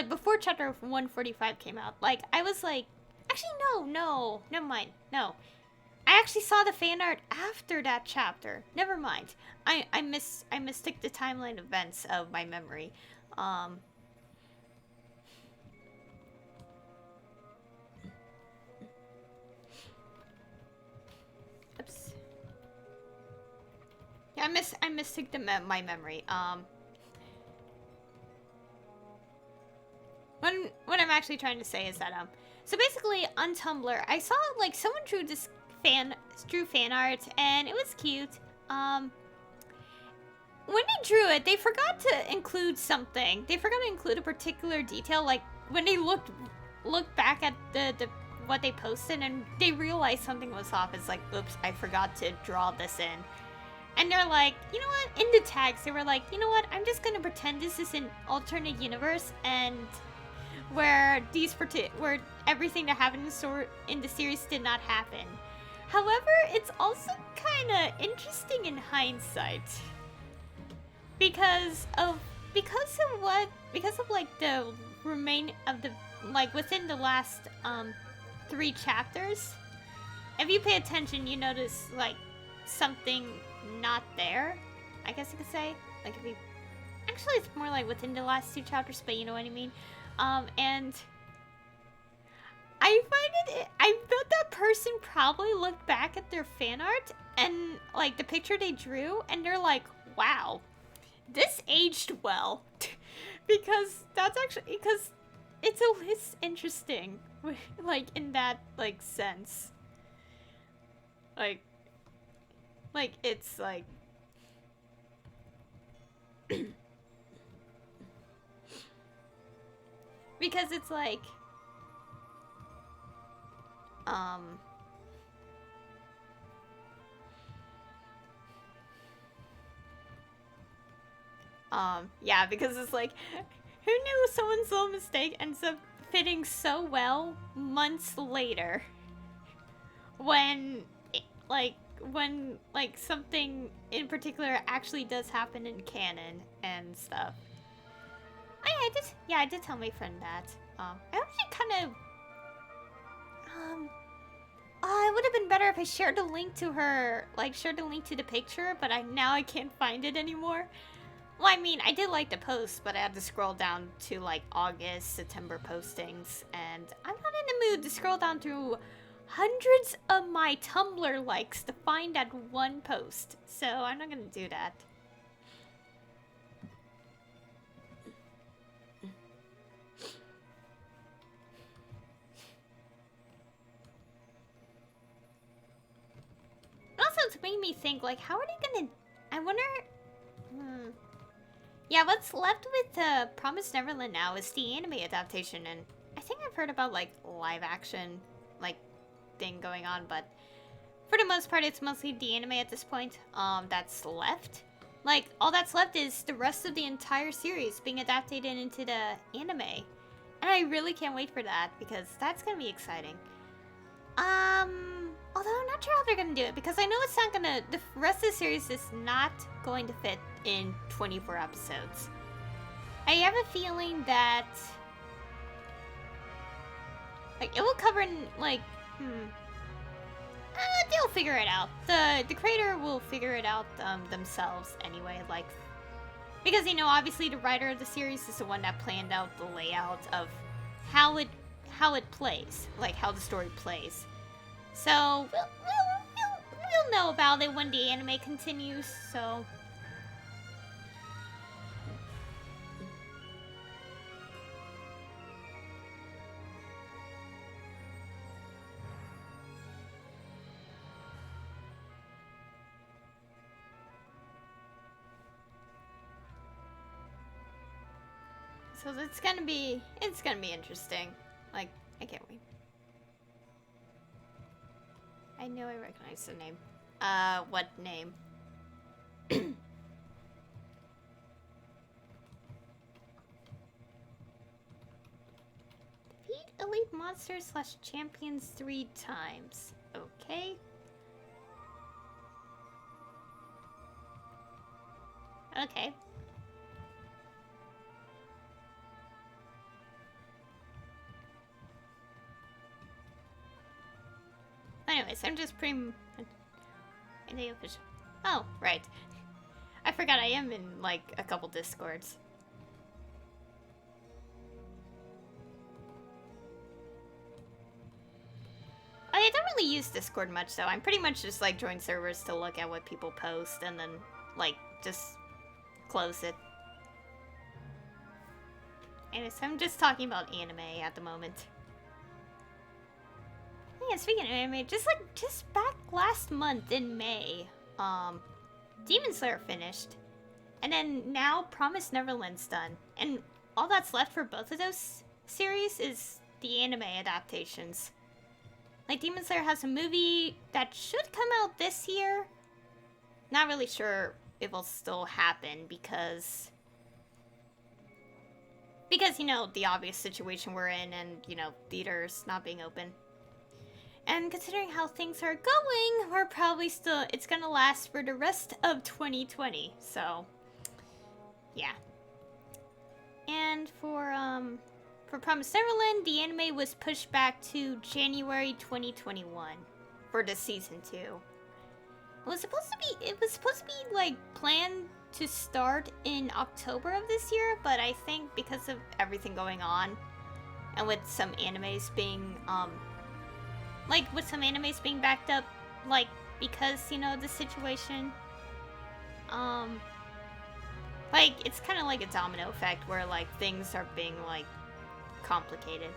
before chapter 145 came out, like, I was like, actually, no, never mind, no. I actually saw the fan art after that chapter. Never mind. I mistook the timeline events of my memory. Oops. Yeah, I mistook my memory. What I'm actually trying to say is that so basically on Tumblr I saw, like, someone drew fan art and it was cute. When they drew it, they forgot to include something. They forgot to include a particular detail. Like, when they looked back at the what they posted and they realized something was off. It's like, oops, I forgot to draw this in. And they're like, you know what? In the tags, they were like, you know what? I'm just gonna pretend this is an alternate universe and where where everything that happened in the series did not happen. However, it's also kind of interesting in hindsight because of like the within the last 3 chapters. If you pay attention, you notice, like, something not there, I guess you could say. Like, if you actually, it's more like within the last 2 chapters, but you know what I mean. And I thought that person probably looked back at their fan art and, like, the picture they drew, and they're like, wow, this aged well. because it's interesting, like, in that, like, sense. Like, it's like because it's like yeah, because it's like, who knew someone's little mistake ends up fitting so well months later when something in particular actually does happen in canon and stuff. Oh, yeah, I did tell my friend that. I actually kind of it would have been better if I shared a link to her, like, shared a link to the picture, but now I can't find it anymore. Well, I mean, I did like the post, but I had to scroll down to, like, August, September postings, and I'm not in the mood to scroll down through hundreds of my Tumblr likes to find that one post, so I'm not gonna do that. Also, it's made me think, like, how are they gonna... I wonder... Yeah, what's left with Promised Neverland now is the anime adaptation, and I think I've heard about, like, live action, like, thing going on, but for the most part, it's mostly the anime at this point, that's left. Like, all that's left is the rest of the entire series being adapted into the anime. And I really can't wait for that, because that's gonna be exciting. Although I'm not sure how they're gonna do it, because I know it's not gonna... The rest of the series is not going to fit in 24 episodes. I have a feeling that... like, it will cover in, like... they'll figure it out. The creator will figure it out themselves anyway, like... Because, you know, obviously the writer of the series is the one that planned out the layout of how it plays. Like, how the story plays. So, we'll you'll know about it when the anime continues, so... So it's gonna be interesting. Like, I can't wait. I know I recognize the name. What name? Defeat elite monsters / champions 3 times. Okay. Okay. Anyways, I'm just in the official. Oh, right. I forgot I am in, like, a couple Discords. I don't really use Discord much, though. I'm pretty much just, like, join servers to look at what people post and then, like, just close it. Anyways, I'm just talking about anime at the moment. Yeah, speaking of anime, just back last month in May, Demon Slayer finished. And then now Promised Neverland's done. And all that's left for both of those series is the anime adaptations. Like, Demon Slayer has a movie that should come out this year. Not really sure it will still happen because, you know, the obvious situation we're in and, you know, theaters not being open. And considering how things are going, we're probably still, it's gonna last for the rest of 2020, so, yeah. And for Promised Neverland, the anime was pushed back to January 2021 for the season 2. It was supposed to be, like, planned to start in October of this year, but I think because of everything going on, and with some animes being, backed up, like, because, you know, the situation, like, it's kind of like a domino effect where, like, things are being, like, complicated.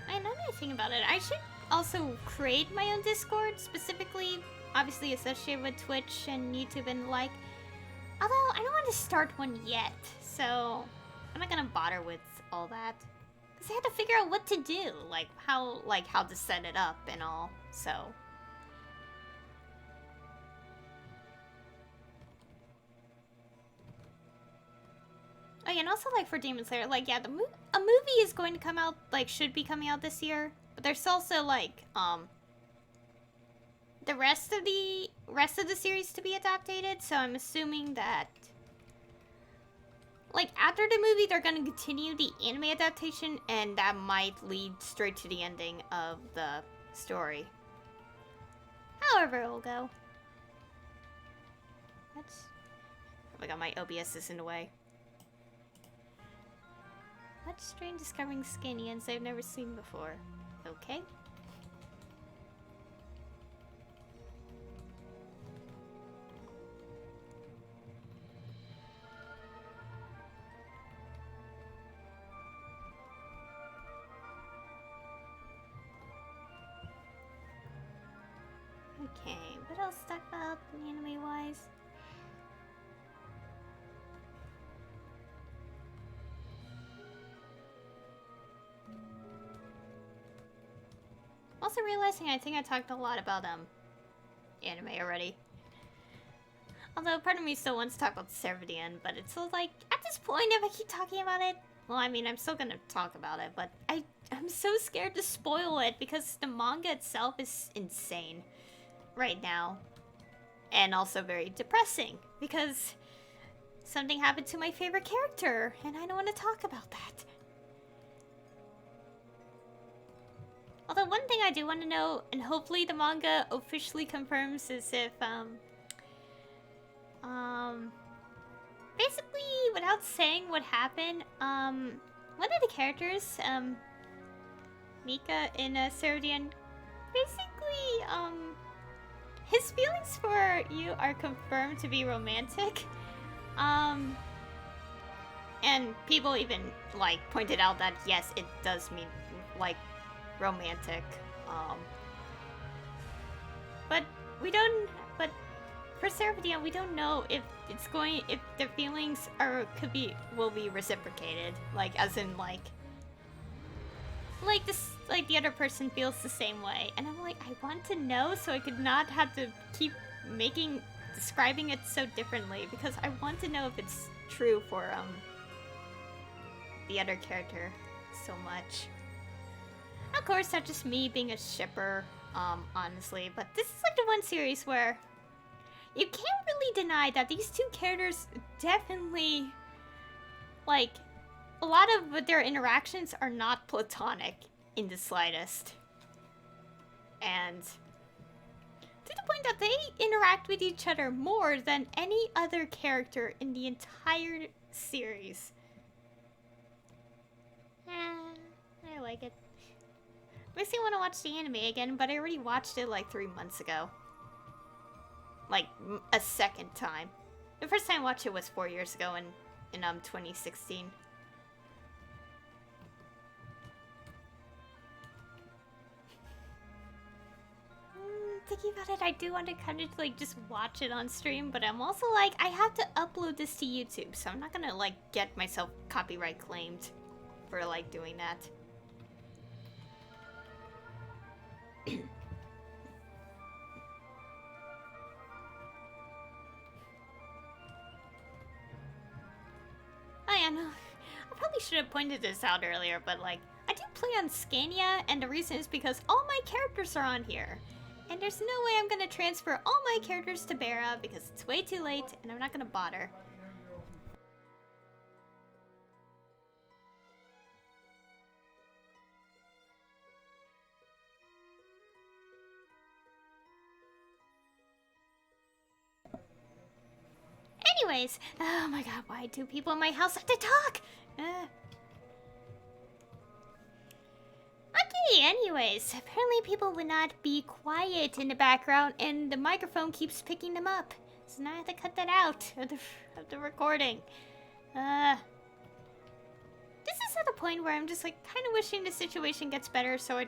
I know anything about it. I should also create my own Discord, specifically, obviously associated with Twitch and YouTube and the like. Although, I don't want to start one yet, so I'm not gonna bother with all that. Because I had to figure out what to do, like how to set it up and all, so. Oh yeah, and also, like, for Demon Slayer, like, yeah, a movie is going to come out, like, should be coming out this year. But there's also, like, the rest of the series to be adapted, so I'm assuming that, like, after the movie, they're gonna continue the anime adaptation, and that might lead straight to the ending of the story. However it'll go. Oh my god, my OBS is in the way. Much strange discovering Scanians I've never seen before. Okay. Okay, what else to talk about anime-wise? Also realizing I think I talked a lot about anime already. Although part of me still wants to talk about Servidian, but it's still like, at this point, if I keep talking about it, well, I mean, I'm still gonna talk about it, but I'm so scared to spoil it because the manga itself is insane right now. And also very depressing because something happened to my favorite character, and I don't want to talk about that. Although one thing I do want to know, and hopefully the manga officially confirms, is if Um, basically, without saying what happened, one of the characters, Mika in Ceridian, basically, his feelings for you are confirmed to be romantic. And people even, like, pointed out that, yes, it does mean, like, romantic. But we don't, but for Seraphidia, we don't know if if the feelings will be reciprocated. Like, as in, like this, like, the other person feels the same way. And I'm like, I want to know so I could not have to keep describing it so differently, because I want to know if it's true for, the other character so much. Of course, that's just me being a shipper, honestly, but this is like the one series where you can't really deny that these two characters definitely, like, a lot of their interactions are not platonic in the slightest. And to the point that they interact with each other more than any other character in the entire series. I like it. Makes me want to watch the anime again, but I already watched it like 3 months ago. Like, a second time. The first time I watched it was 4 years ago in 2016. Thinking about it, I do want to kind of, like, just watch it on stream, but I'm also like, I have to upload this to YouTube, so I'm not gonna, like, get myself copyright claimed for, like, doing that. Oh yeah, no. I probably should have pointed this out earlier, but, like, I do play on Scania, and the reason is because all my characters are on here. And there's no way I'm gonna transfer all my characters to Bera because it's way too late, and I'm not gonna bother. Anyways, oh my god, why do people in my house have to talk? Okay, anyways, apparently people would not be quiet in the background, and the microphone keeps picking them up. So now I have to cut that out of the recording. This is at the point where I'm just, like, kind of wishing the situation gets better so I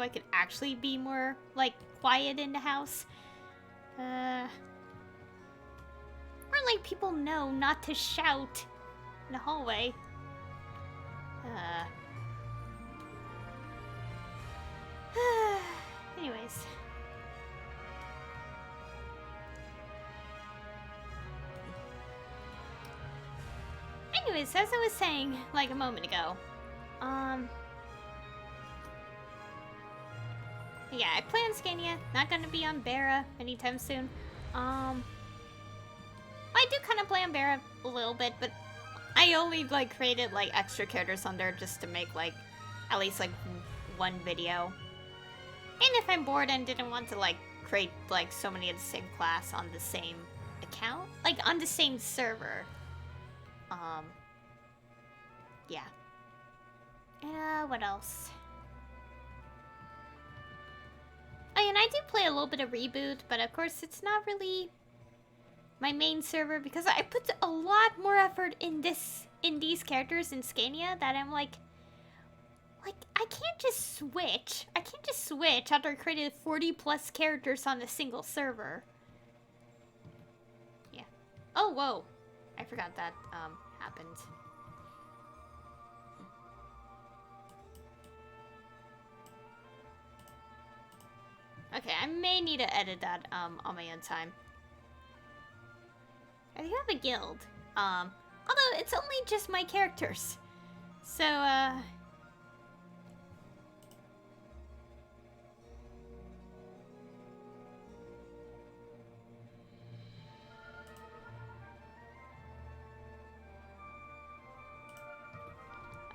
could actually be more, like, quiet in the house. Or, like, people know not to shout in the hallway. Anyways. Anyways, as I was saying, like, a moment ago, yeah, I play on Scania, not gonna be on Bera anytime soon. I do kind of play on Bera a little bit, but I only, like, created, like, extra characters on there just to make, like, at least, like, one video. And if I'm bored and didn't want to, like, create, like, so many of the same class on the same account, like, on the same server. Yeah. And, what else? Oh, and I do play a little bit of Reboot, but of course it's not really my main server because I put a lot more effort in these characters in Scania that I'm like, I can't just switch. I can't just switch after I created 40 plus characters on a single server. Yeah. Oh, whoa. I forgot that, happened. Okay, I may need to edit that, on my own time. I do have a guild. Although it's only just my characters. So,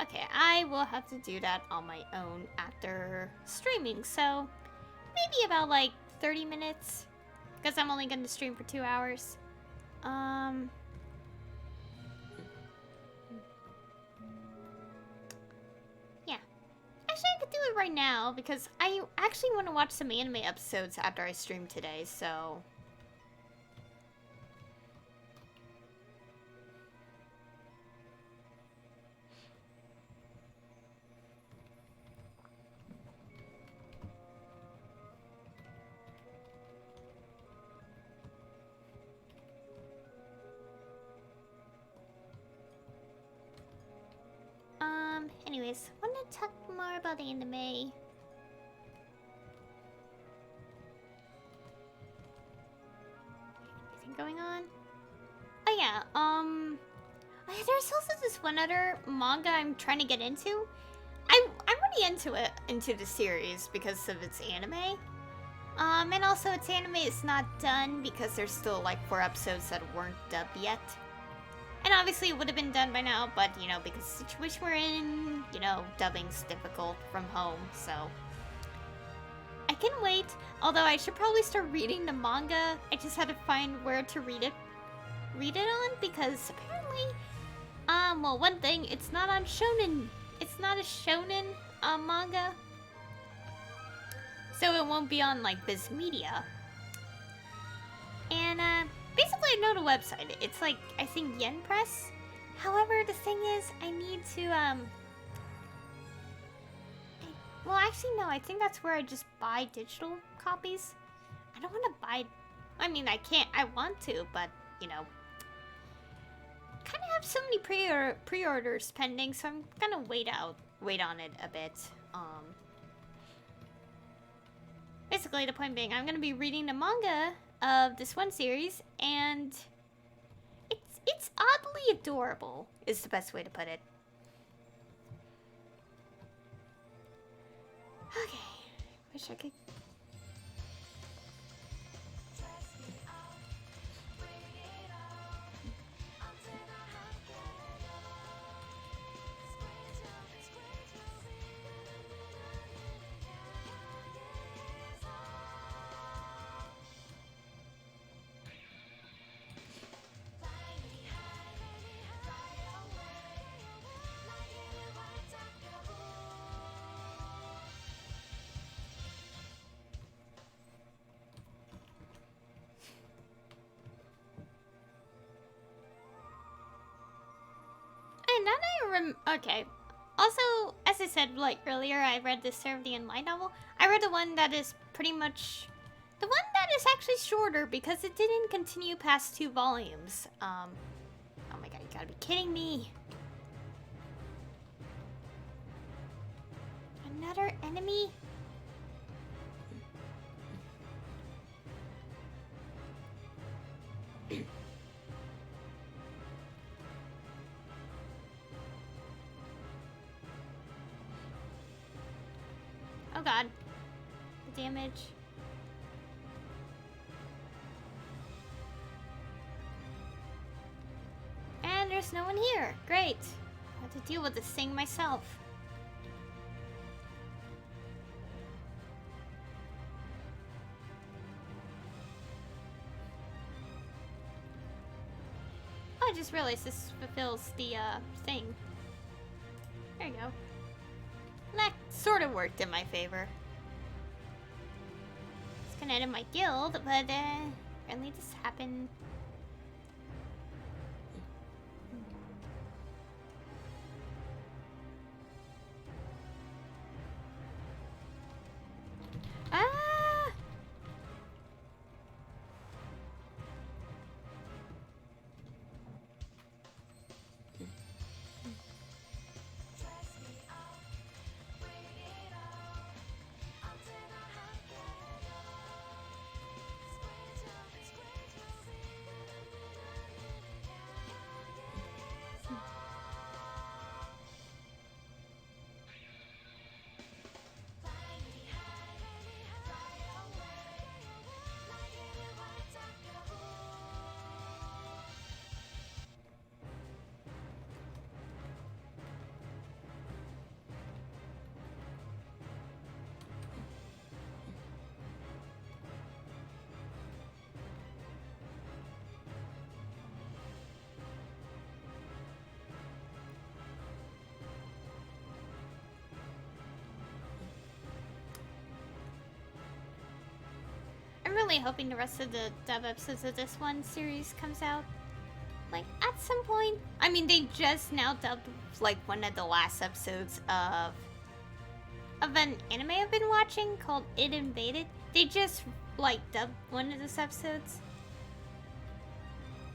okay, I will have to do that on my own after streaming, so maybe about, like, 30 minutes, because I'm only going to stream for 2 hours. Um... Yeah. Actually, I could do it right now, because I actually want to watch some anime episodes after I stream today, so... Anyways, I want to talk more about anime. Anything going on? Oh yeah, there's also this one other manga I'm trying to get into. I'm really into the series because of its anime. And also its anime is not done because there's still like 4 episodes that weren't dubbed yet. And obviously it would have been done by now, but you know, because the situation we're in, you know, dubbing's difficult from home, so I can wait. Although I should probably start reading the manga. I just had to find where to read it on, because apparently, well, one thing, it's not on shonen. It's not a shonen manga, so it won't be on like Viz Media. And basically, I know the website. It's like, I think Yen Press. However, the thing is, I need to well, actually, no. I think that's where I just buy digital copies. I don't want to buy. I mean, I can't. I want to, but you know, kind of have so many pre-orders pending, so I'm gonna wait on it a bit. Basically, the point being, I'm gonna be reading the manga of this one series, and it's oddly adorable, is the best way to put it. Okay, wish I could. And now that I okay. Also, as I said like earlier, I read the Servadian light novel. I read the one that is pretty much the one that is actually shorter because it didn't continue past 2 volumes. Oh my god, you gotta be kidding me. Another enemy? Oh god. The damage. And there's no one here. Great. I have to deal with this thing myself. Oh, I just realized this fulfills the thing. There you go. That sort of worked in my favor. It's gonna end my guild, but apparently this happened. Ah! really hoping the rest of the dub episodes of this one series comes out, like, at some point. I mean, they just now dubbed, like, one of the last episodes of an anime I've been watching called It Invaded. They just, like, dubbed one of those episodes.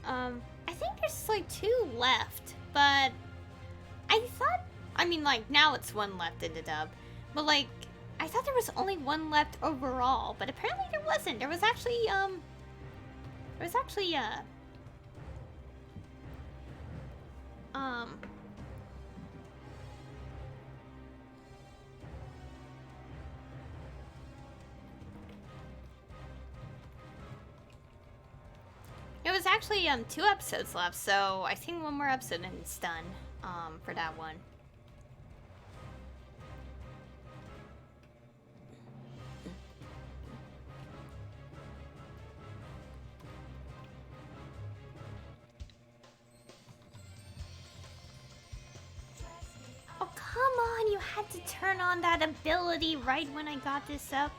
I think there's, like, 2 left, but I thought, I mean, like, now it's 1 left in the dub, but, like, I thought there was only 1 left overall, but apparently there wasn't. There was actually, It was actually 2 episodes left, so I think 1 more episode and it's done for that one. Oh, come on, you had to turn on that ability right when I got this up.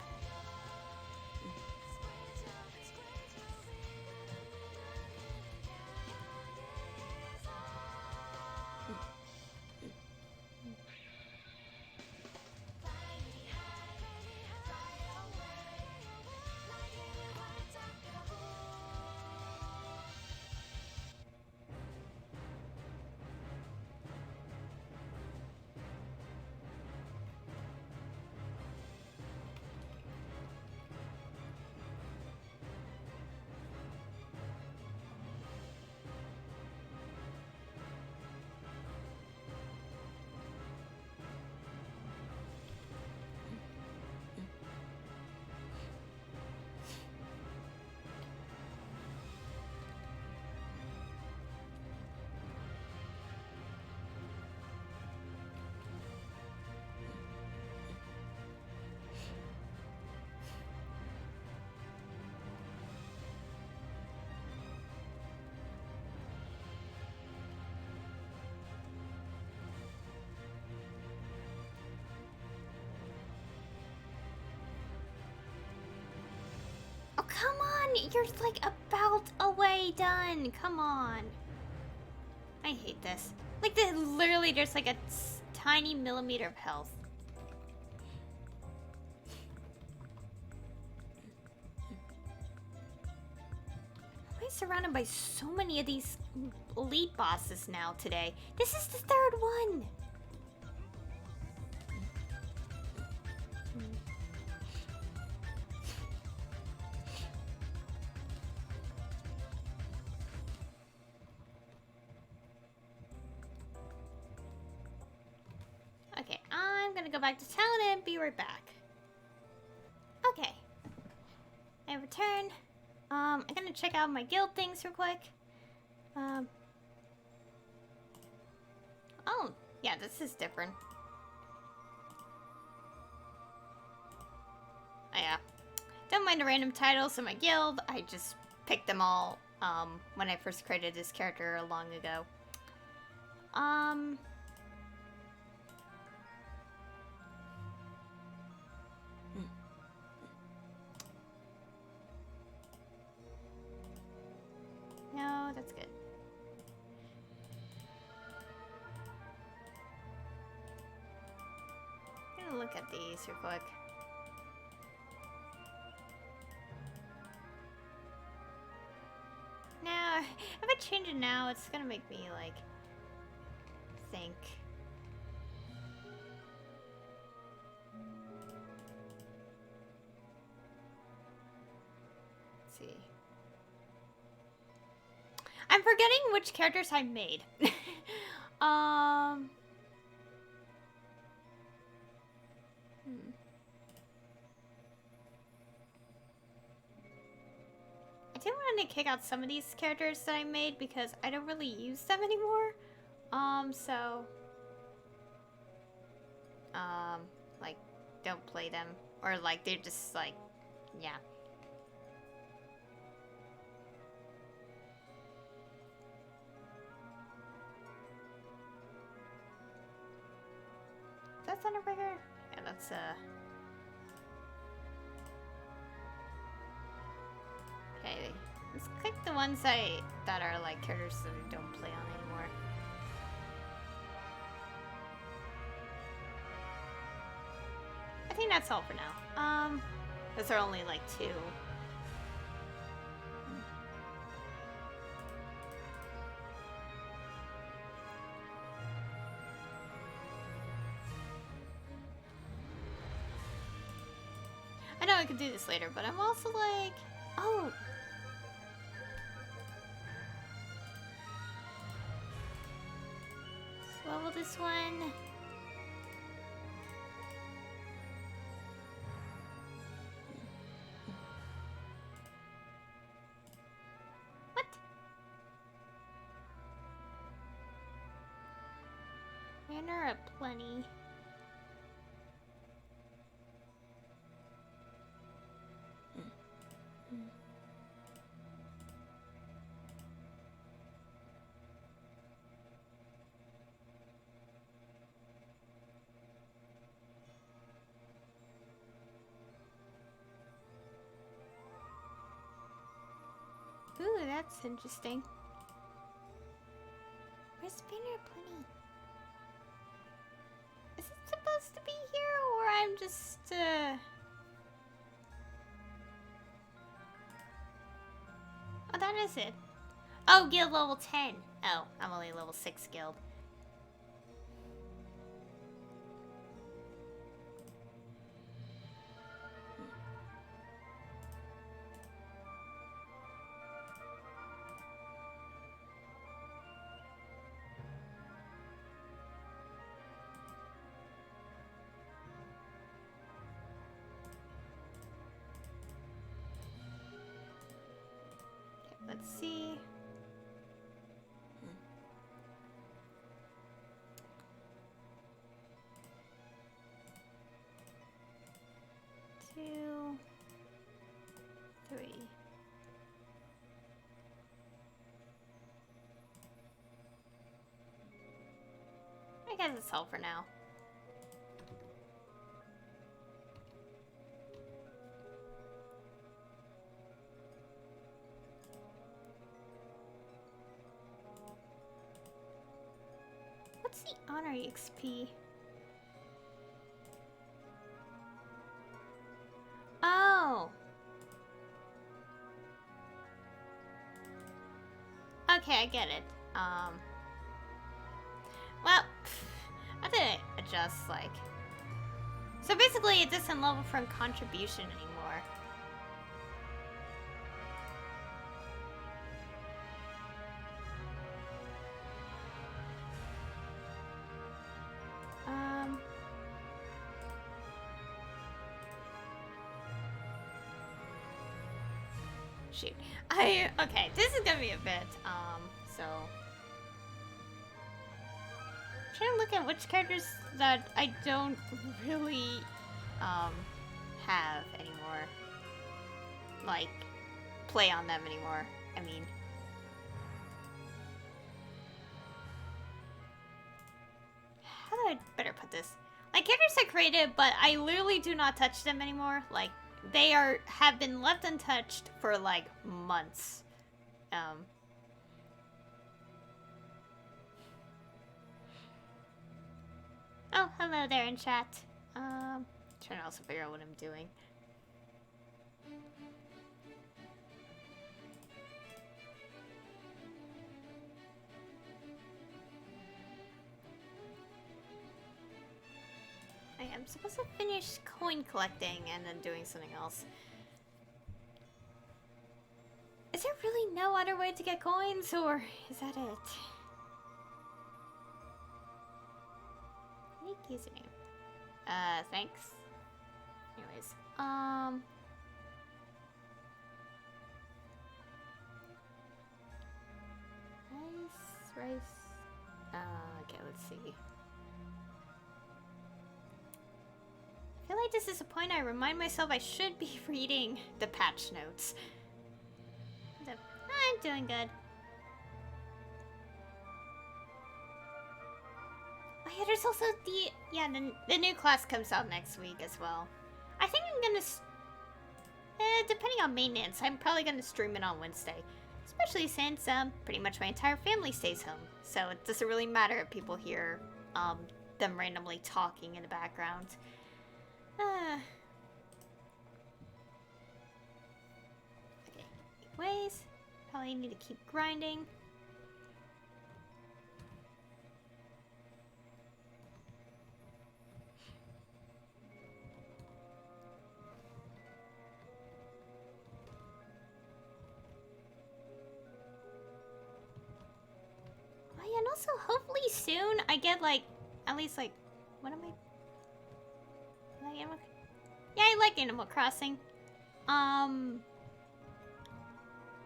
Oh, come on! You're like about away done! Come on! I hate this. Like, literally there's like a tiny millimeter of health. I'm surrounded by so many of these elite bosses now today. This is the 3rd one! Okay, I'm gonna go back to town and be right back. Okay. I return. I'm gonna check out my guild things real quick. Oh, yeah, this is different. Oh, yeah. Don't mind the random titles of my guild. I just picked them all, when I first created this character long ago. No, that's good. I'm gonna look at these real quick. Now, if I change it now, it's gonna make me, like, think. Let's see. I'm forgetting which characters I made. I do want to kick out some of these characters that I made because I don't really use them anymore. Like, don't play them. Or, like, they're just, like, yeah. That's Thunderbreaker? Yeah, that's, the ones that are like characters that I don't play on anymore. I think that's all for now. Because there are only like 2. I know I could do this later, but I'm also like, oh. Let's level this one. What? Mana aplenty. Ooh, that's interesting. Where's Banner Plenty? Is it supposed to be here, or I'm just, Oh, that is it. Oh, guild level 10. Oh, I'm only level 6 guild. Let's see. Two, 3. I guess it's all for now. What's the honor XP? Oh. Okay, I get it. Well, I didn't adjust, like... So basically, it doesn't level from contribution anymore. Shoot. Okay, this is gonna be a bit, so... I'm trying to look at which characters that I don't really, have anymore. Like, play on them anymore. I mean... How do I better put this? Like, characters I created, but I literally do not touch them anymore. Like, they have been left untouched for like months. Oh, hello there in chat. Trying to also figure out what I'm doing. I'm supposed to finish coin collecting and then doing something else. Is there really no other way to get coins, or is that it? Unique username. Thanks. Anyways, rice. Okay, let's see. I feel like this is a point I remind myself I should be reading the patch notes. I'm doing good. Oh yeah, there's also the new class comes out next week as well. I think I'm gonna, depending on maintenance, I'm probably gonna stream it on Wednesday. Especially since pretty much my entire family stays home, so it doesn't really matter if people hear them randomly talking in the background. Okay, anyways, probably need to keep grinding. Oh yeah, and also hopefully soon I get like, at least like, what am I? Yeah, I like Animal Crossing.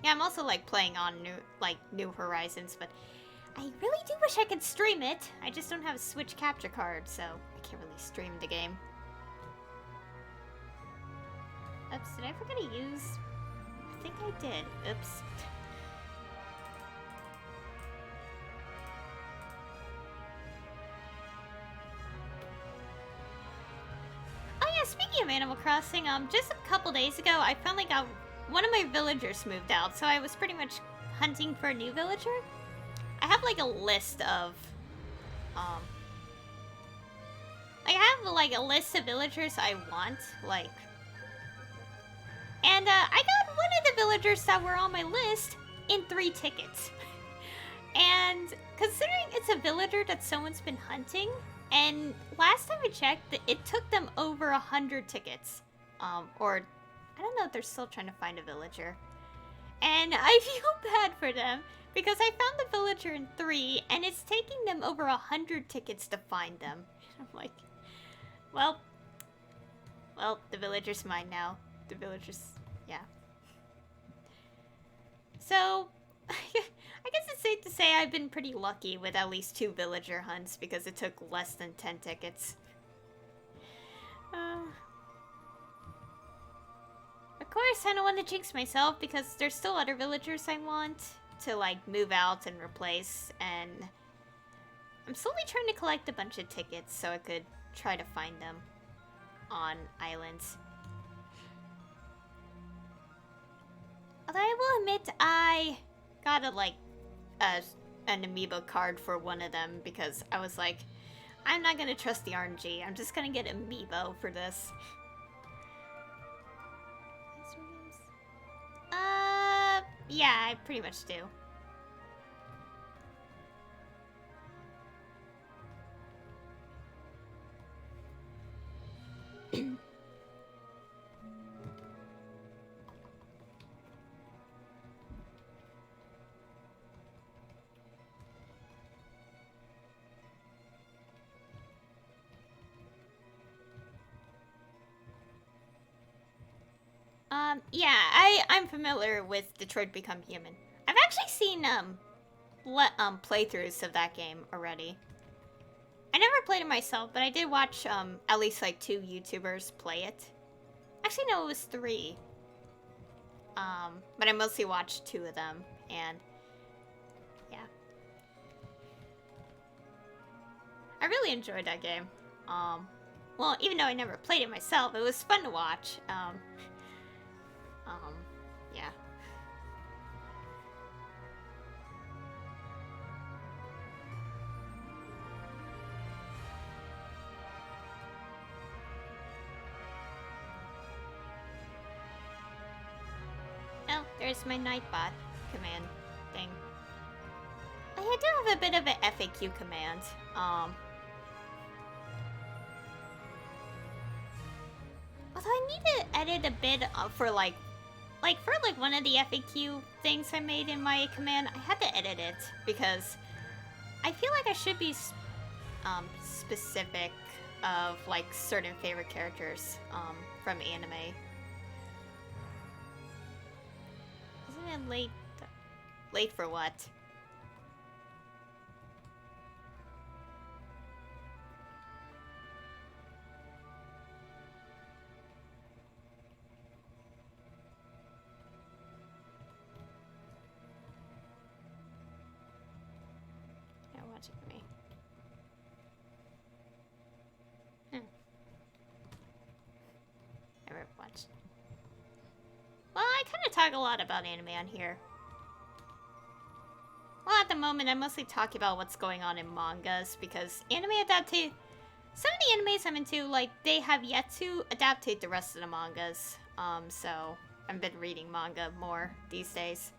Yeah, I'm also like playing on New Horizons, but I really do wish I could stream it. I just don't have a Switch capture card, so I can't really stream the game. Oops, did I forget to use? I think I did. Oops. Oh yeah, speaking of Animal Crossing, just a couple days ago, I finally got one of my villagers moved out, so I was pretty much hunting for a new villager. I have like a list of, I have like a list of villagers I want, like, and I got one of the villagers that were on my list in 3 tickets. And considering it's a villager that someone's been hunting, and last time I checked, it took them over 100 tickets. Or I don't know if they're still trying to find a villager. And I feel bad for them because I found the villager in 3, and it's taking them over 100 tickets to find them. And I'm like, well, the villager's mine now. The villager's, yeah. So, I guess it's safe to say I've been pretty lucky with at least 2 villager hunts because it took less than 10 tickets. Of course, I don't want to jinx myself because there's still other villagers I want to like move out and replace, and I'm slowly trying to collect a bunch of tickets so I could try to find them on islands. Although I will admit I got an amiibo card for one of them because I was like, I'm not gonna trust the RNG. I'm just gonna get amiibo for this. Yeah, I pretty much do. Yeah, I'm familiar with Detroit Become Human. I've actually seen, playthroughs of that game already. I never played it myself, but I did watch, at least, like, 2 YouTubers play it. Actually, no, it was 3. But I mostly watched 2 of them, and, yeah. I really enjoyed that game. Well, even though I never played it myself, it was fun to watch. Yeah. Oh, there's my Nightbot command thing. I do have a bit of an FAQ command. Although I need to edit a bit for like one of the FAQ things I made in my command, I had to edit it because I feel like I should be specific of like certain favorite characters from anime. Isn't it late? Late for what? Watching me. Never watched. Well, I kind of talk a lot about anime on here. Well, at the moment, I'm mostly talking about what's going on in mangas because anime adaptate. Some of the animes I'm into, like, they have yet to adaptate the rest of the mangas. So I've been reading manga more these days.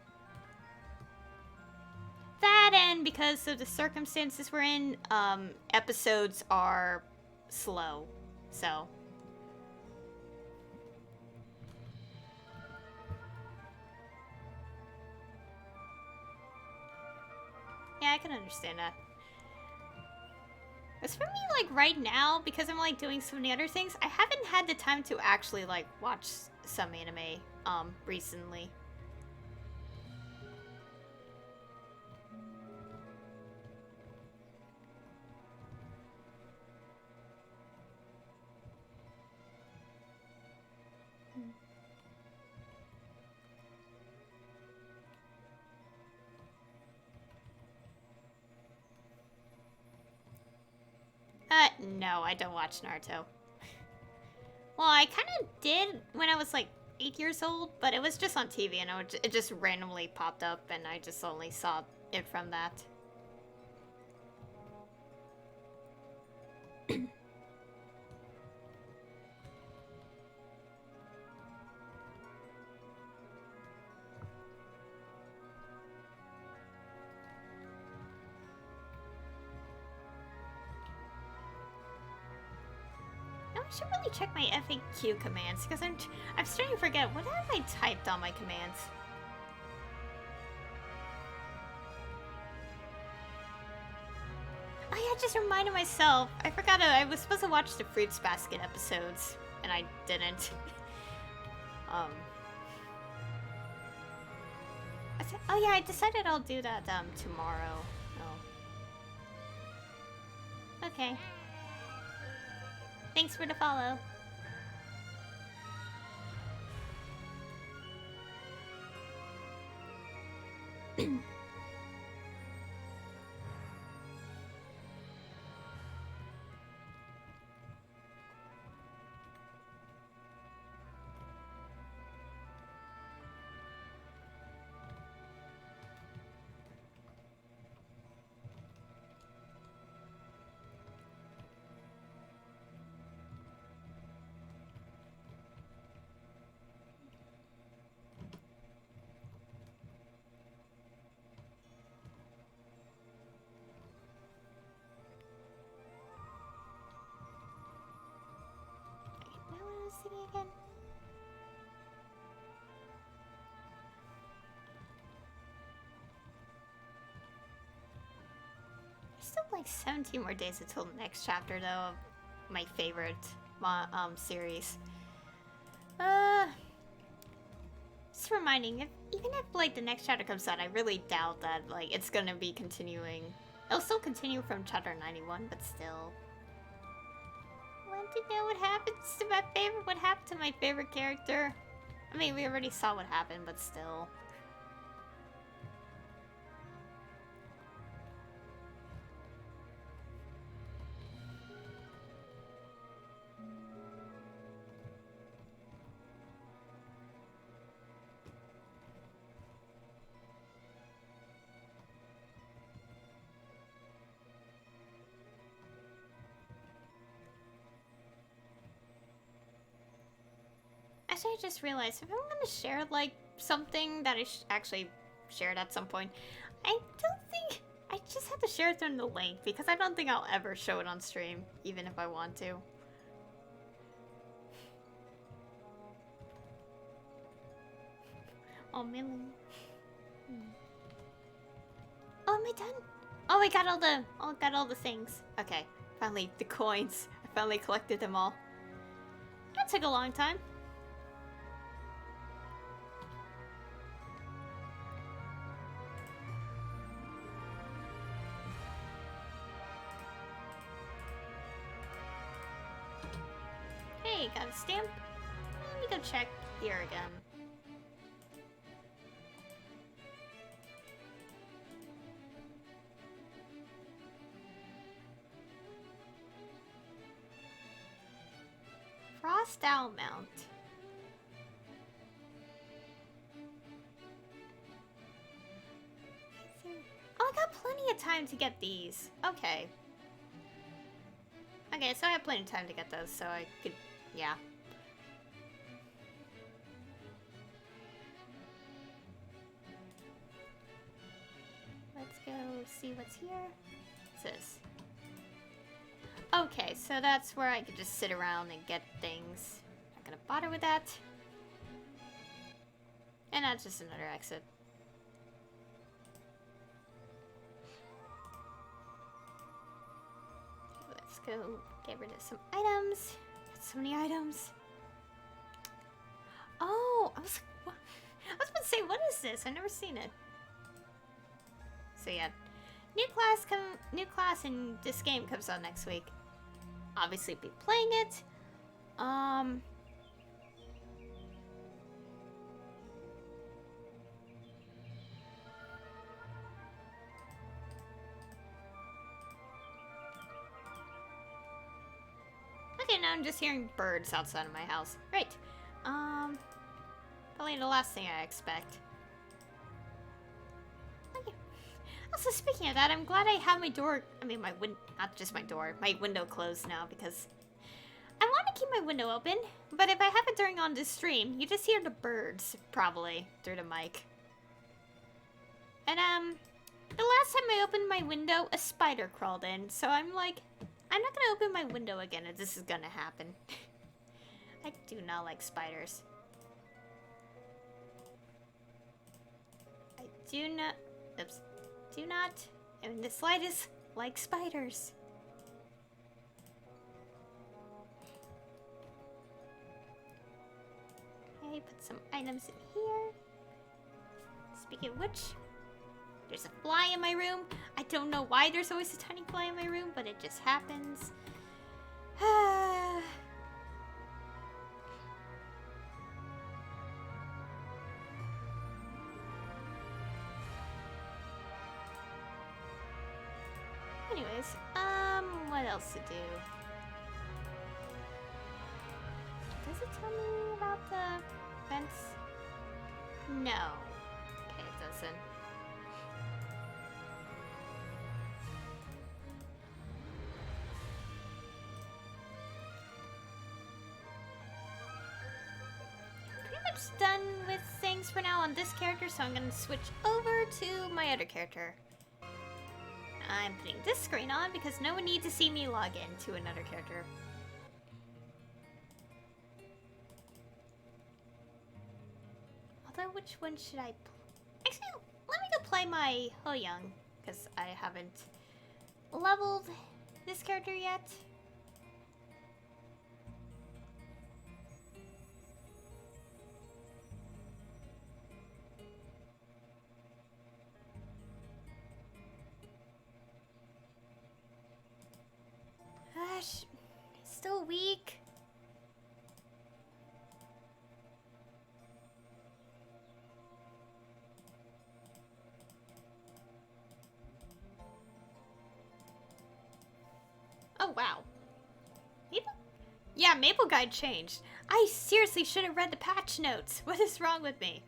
That and because of the circumstances we're in, episodes are slow. So. Yeah, I can understand that. As for me, like, right now, because I'm, like, doing so many other things, I haven't had the time to actually, like, watch some anime, recently. No, I don't watch Naruto. Well, I kind of did when I was like 8 years old, but it was just on TV and it just randomly popped up and I just only saw it from that. I should really check my FAQ commands because I'm starting to forget what have I typed on my commands. Oh yeah, I just reminded myself. I forgot I was supposed to watch the Fruits Basket episodes and I didn't. Oh yeah, I decided I'll do that tomorrow. Oh. Okay. Thanks for the follow. Again. There's still like 17 more days until the next chapter, though, of my favorite series. Just reminding, even if like the next chapter comes out, I really doubt that like it's gonna be continuing. It'll still continue from chapter 91, but still. Want to know what happens to my favorite? What happened to my favorite character? I mean, we already saw what happened, but still. Actually, I just realized if I'm gonna share like something that I actually shared at some point, I don't think I just have to share it in the link because I don't think I'll ever show it on stream, even if I want to. Oh, Millie. Oh, am I done? Oh, I got all the things. Okay, finally the coins. I finally collected them all. That took a long time. Hey, got a stamp? Let me go check here again. Frost Owl Mount. Oh have plenty of time to get these. Okay. Okay, so I have plenty of time to get those, so I could, yeah. Let's go see what's here. What's this? Okay, so that's where I could just sit around and get things. Not gonna bother with that. And that's just another exit. Let's go get rid of some items. Got so many items. Oh, I was about to say, what is this? I've never seen it. So yeah, new class in this game comes out next week. Obviously, be playing it. Okay, now I'm just hearing birds outside of my house. Great. Probably the last thing I expect. Okay. Also, speaking of that, I'm glad I have my door, not just my door, my window closed now because I want to keep my window open, but if I have it during on this stream, you just hear the birds, probably, through the mic. And, the last time I opened my window, a spider crawled in, so I'm like, I'm not gonna open my window again if this is gonna happen. I do not like spiders. I do not, in the slightest, like spiders. Okay, put some items in here. Speaking of which, there's a fly in my room. I don't know why there's always a tiny fly in my room, but it just happens. Anyways, what else to do? Does it tell me about the vents? No. Okay, it doesn't. Done with things for now on this character, so I'm gonna switch over to my other character. I'm putting this screen on because no one needs to see me log in to another character. Although, which one should I actually, let me go play my Ho-Young, because I haven't leveled this character yet. Gosh, still weak. Oh wow. Maple? Yeah, Maple Guide changed. I seriously should have read the patch notes. What is wrong with me?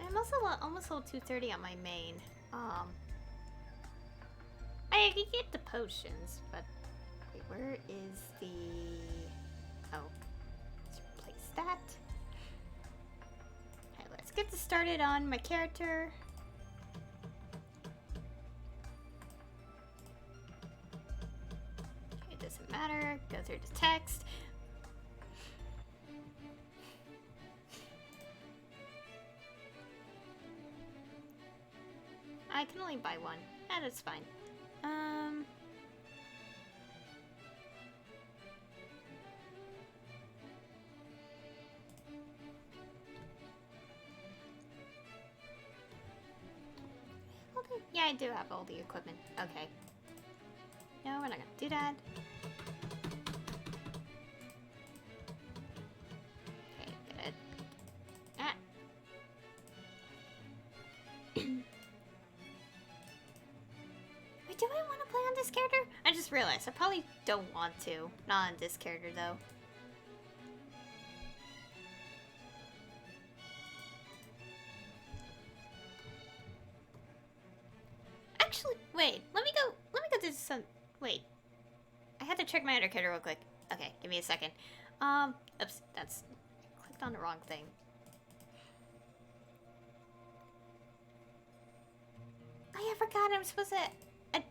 I'm also almost level 230 on my main. I can get the potions, but wait, where is the... Oh, let's replace that. Okay, let's get this started on my character. Okay, it doesn't matter. Go through the text. I can only buy one. That's fine. Okay. Yeah, I do have all the equipment. Okay. No, we're not gonna do that. Okay, good. Ah. this character? I just realized I probably don't want to. Not on this character, though. Actually, wait. Let me go do some... Wait. I had to check my other character real quick. Okay, give me a second. Oops, that's... I clicked on the wrong thing. I forgot I'm supposed to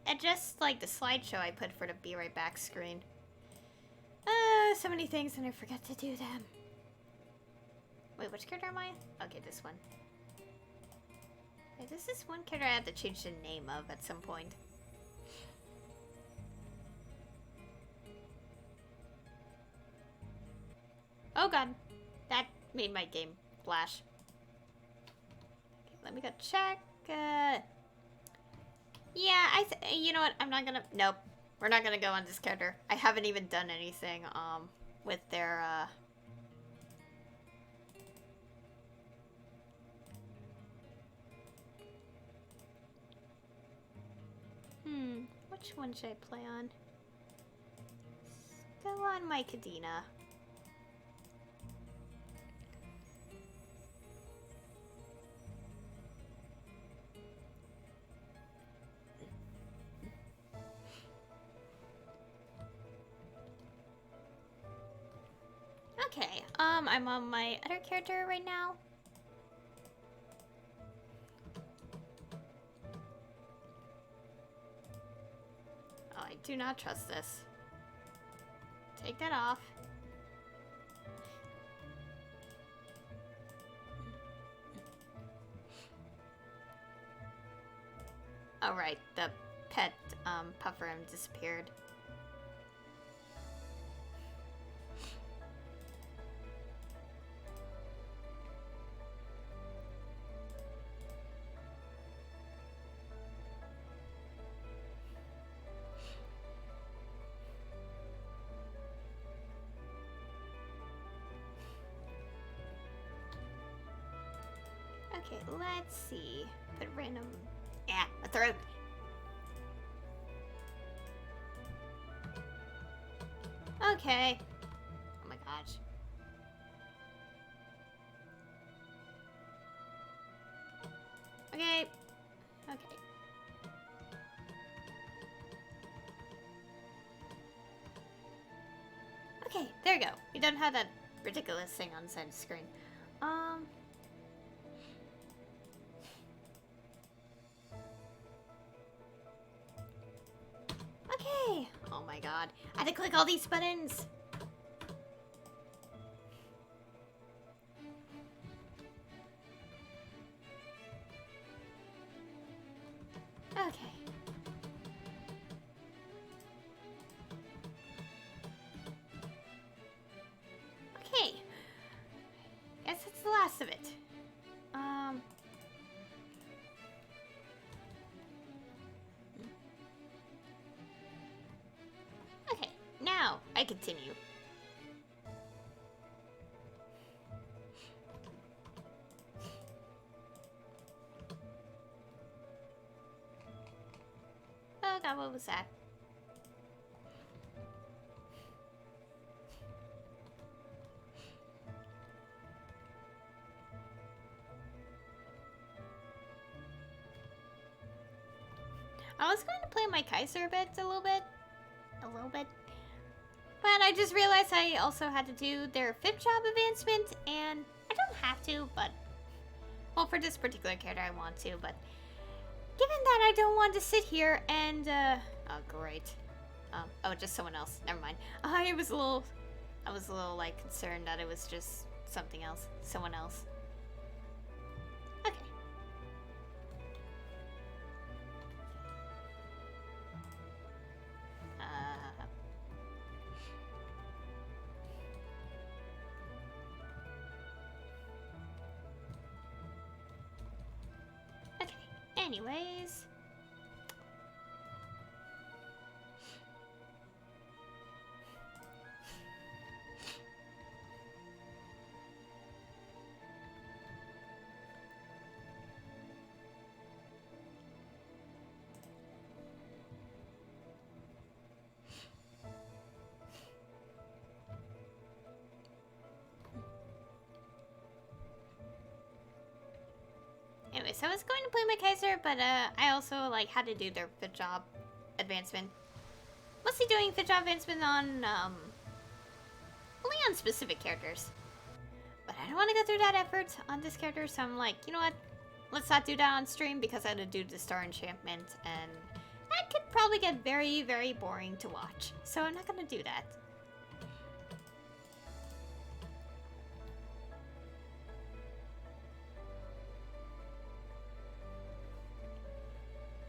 adjust, like, the slideshow I put for the Be Right Back screen. So many things and I forgot to do them. Wait, which character am I? Okay, this one. Wait, this is one character I have to change the name of at some point. Oh god, that made my game flash. Okay, let me go check. Yeah, you know what? I'm not gonna. Nope, we're not gonna go on this character. I haven't even done anything with their Which one should I play on? Let's go on my Kadena. Okay, I'm on my other character right now. Oh, I do not trust this. Take that off. Oh right, the pet puffer disappeared. Okay, let's see. Put random... Yeah, a throat. Okay. Oh my gosh. Okay. Okay. Okay, there we go. We don't have that ridiculous thing on the side of the screen. Okay. Oh my god. I had to click all these buttons. Okay. Okay. Guess that's the last of it. Okay, now I continue. Oh god, what was that? I was going to play my Kaiser a little bit, but I just realized I also had to do their 5th job advancement, and I don't have to, but, well, for this particular character I want to, but given that I don't want to sit here and, oh great, oh, just someone else, never mind. I was a little, like, concerned that it was just something else, someone else. Okay. Okay, anyways. so I was going to play my Kaiser, but I also like had to do their fit job advancement. Mostly doing fit job advancement on only on specific characters. But I don't want to go through that effort on this character, so I'm like, you know what? Let's not do that on stream because I had to do the star enchantment, and that could probably get very, very boring to watch. So I'm not gonna do that.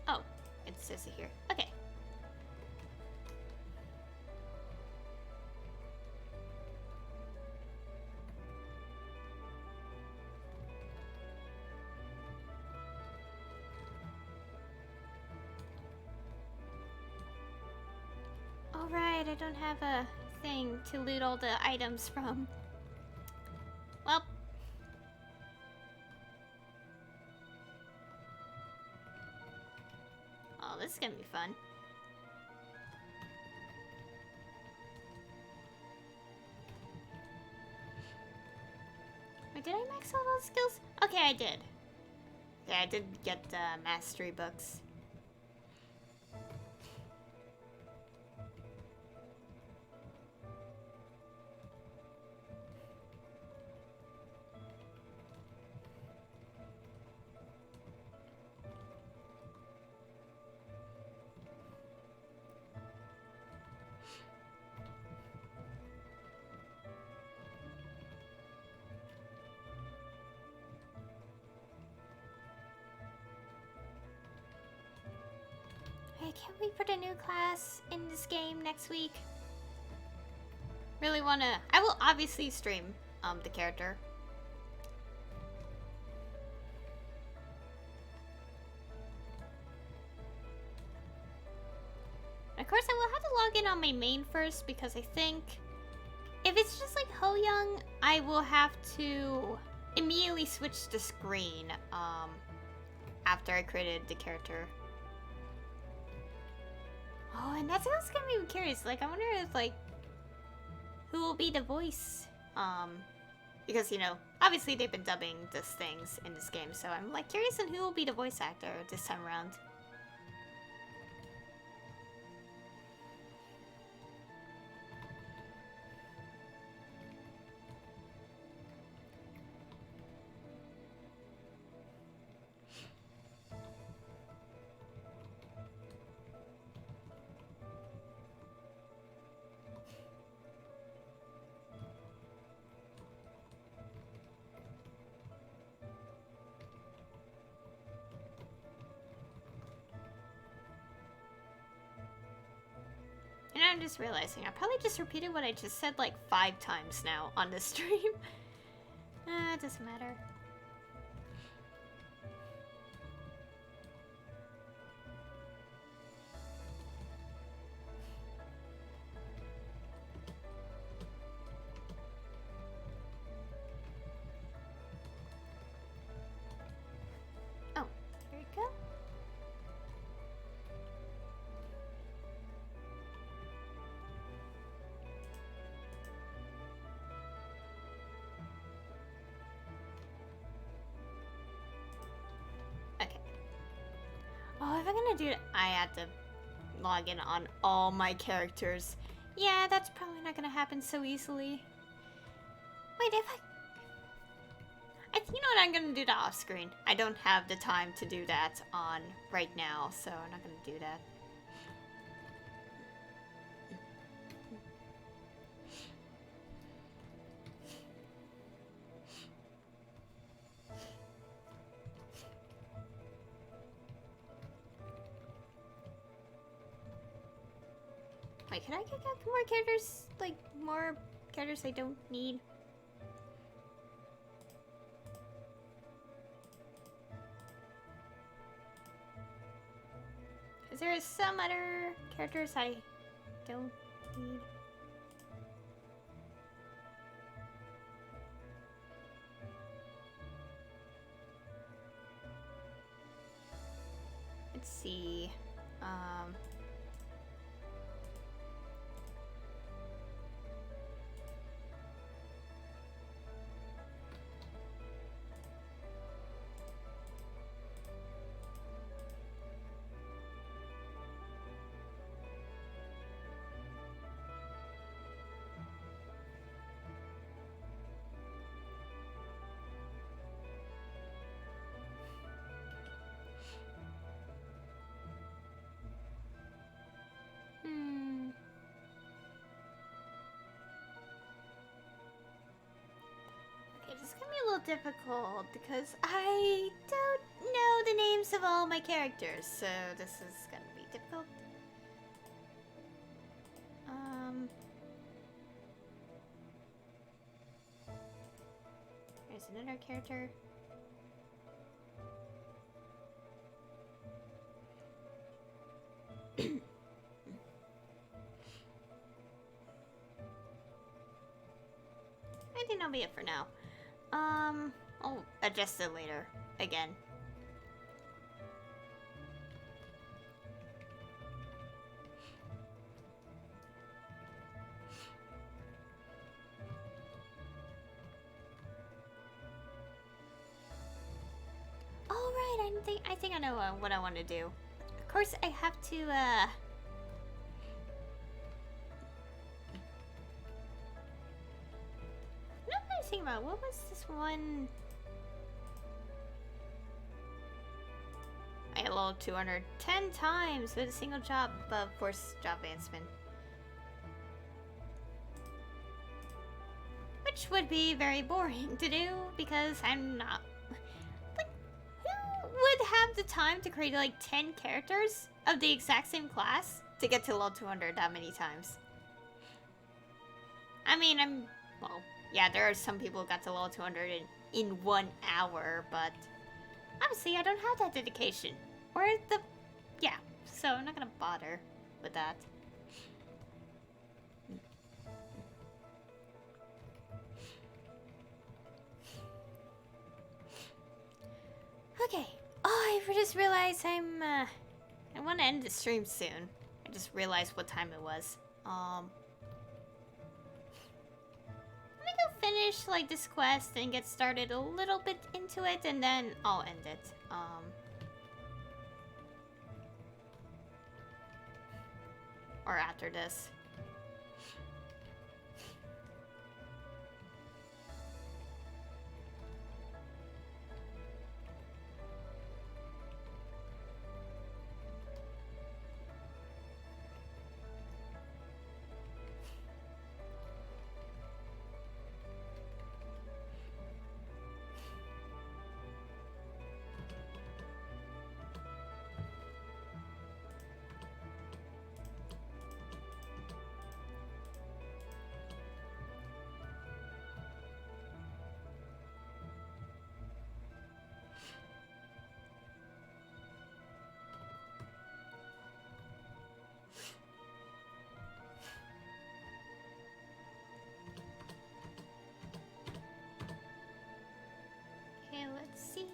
Oh, it says it here. Okay. Alright, I don't have a thing to loot all the items from. Well. Oh, this is gonna be fun. Wait, did I max out all the skills? Okay, I did. Yeah, I did get mastery books. Hey, can't we put a new class in this game next week? Really wanna... I will obviously stream the character. Of course, I will have to log in on my main first because I think if it's just like Ho Young, I will have to immediately switch the screen after I created the character. Oh, and that's what's gonna be curious. Like, I wonder if like who will be the voice? Because you know, obviously they've been dubbing these things in this game, so I'm like curious on who will be the voice actor this time around. And I'm just realizing, I probably just repeated what I just said like 5 times now on the stream. It doesn't matter. Oh, there you go. Oh, if I'm gonna do it, I have to log in on all my characters. Yeah, that's probably not gonna happen so easily. Wait, if you know what, I'm gonna do that off screen. I don't have the time to do that on right now, so I'm not gonna do that. Wait, can I get more characters? Like, more characters I don't need? Is there some other characters I don't need? Let's see. little difficult because I don't know the names of all my characters, so this is gonna be difficult. There's another character. I think that'll be it for now. I'll adjust it later. Again. Alright, I think I know what I want to do. Of course, I have to, Think about what was this one? I got level 210 times with a single job, of course, job advancement. Which would be very boring to do because I'm not. Like, who would have the time to create like 10 characters of the exact same class to get to level 200 that many times? I mean, well. Yeah, there are some people who got to level 200 in 1 hour, but obviously I don't have that dedication. Or yeah, so I'm not gonna bother with that. Okay. Oh, I just realized I want to end the stream soon. I just realized what time it was. I'll finish like this quest and get started a little bit into it, and then I'll end it. Or after this. Okay, let's see.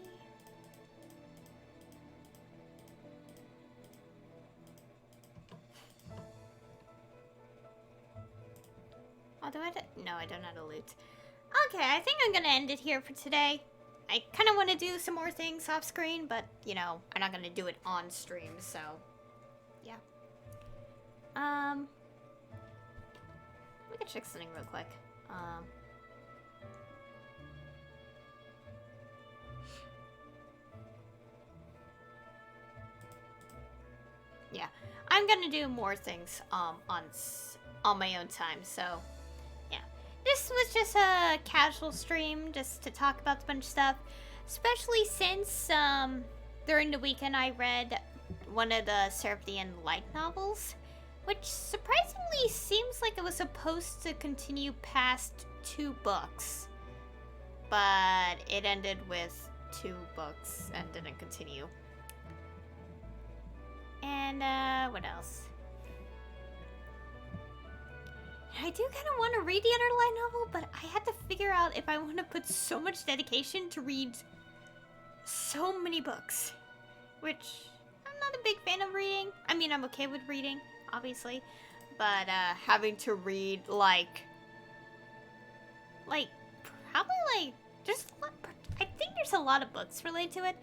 Oh, no, I don't know how to loot. Okay, I think I'm gonna end it here for today. I kind of want to do some more things off screen, but, you know, I'm not gonna do it on stream, so, yeah. We can check something real quick. Yeah, I'm gonna do more things on my own time. So yeah, this was just a casual stream just to talk about a bunch of stuff, especially since during the weekend I read one of the Seraphian light novels, which surprisingly seems like it was supposed to continue past 2 books, but it ended with 2 books and didn't continue. And, what else? I do kind of want to read the other light novel, but I had to figure out if I want to put so much dedication to read so many books. Which, I'm not a big fan of reading. I mean, I'm okay with reading, obviously. But, having to read, like, probably, like, I think there's a lot of books related to it.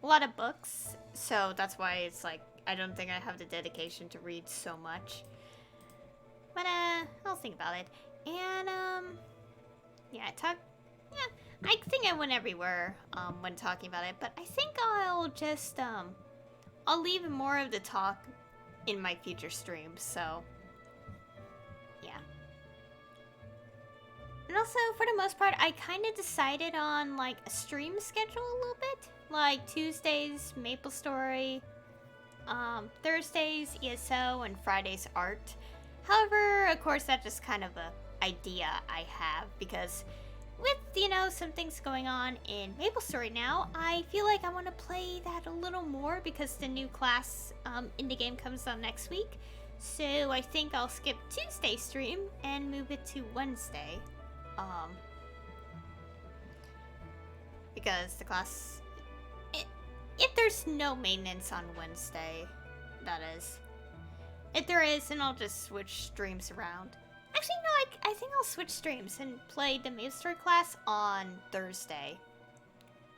A lot of books, so that's why it's like I don't think I have the dedication to read so much. But I'll think about it. And yeah, I think I went everywhere when talking about it, but I think I'll just I'll leave more of the talk in my future streams, so yeah. And also, for the most part, I kind of decided on like a stream schedule a little bit. Like Tuesdays, Maplestory, Thursdays, ESO, and Fridays, art. However, of course, that's just kind of a idea I have because with, some things going on in Maplestory now, I feel like I want to play that a little more because the new class in the game comes on next week. So I think I'll skip Tuesday stream and move it to Wednesday. Because the class... If there's no maintenance on Wednesday, that is. If there is, then I'll just switch streams around. Actually, no, I think I'll switch streams and play the Maplestory class on Thursday.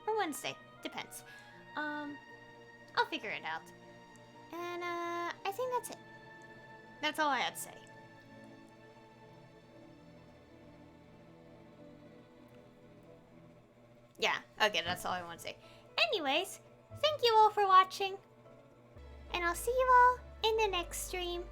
Or Wednesday, depends. I'll figure it out. And, I think that's it. That's all I had to say. Yeah, okay, that's all I want to say. Anyways, thank you all for watching. And I'll see you all in the next stream.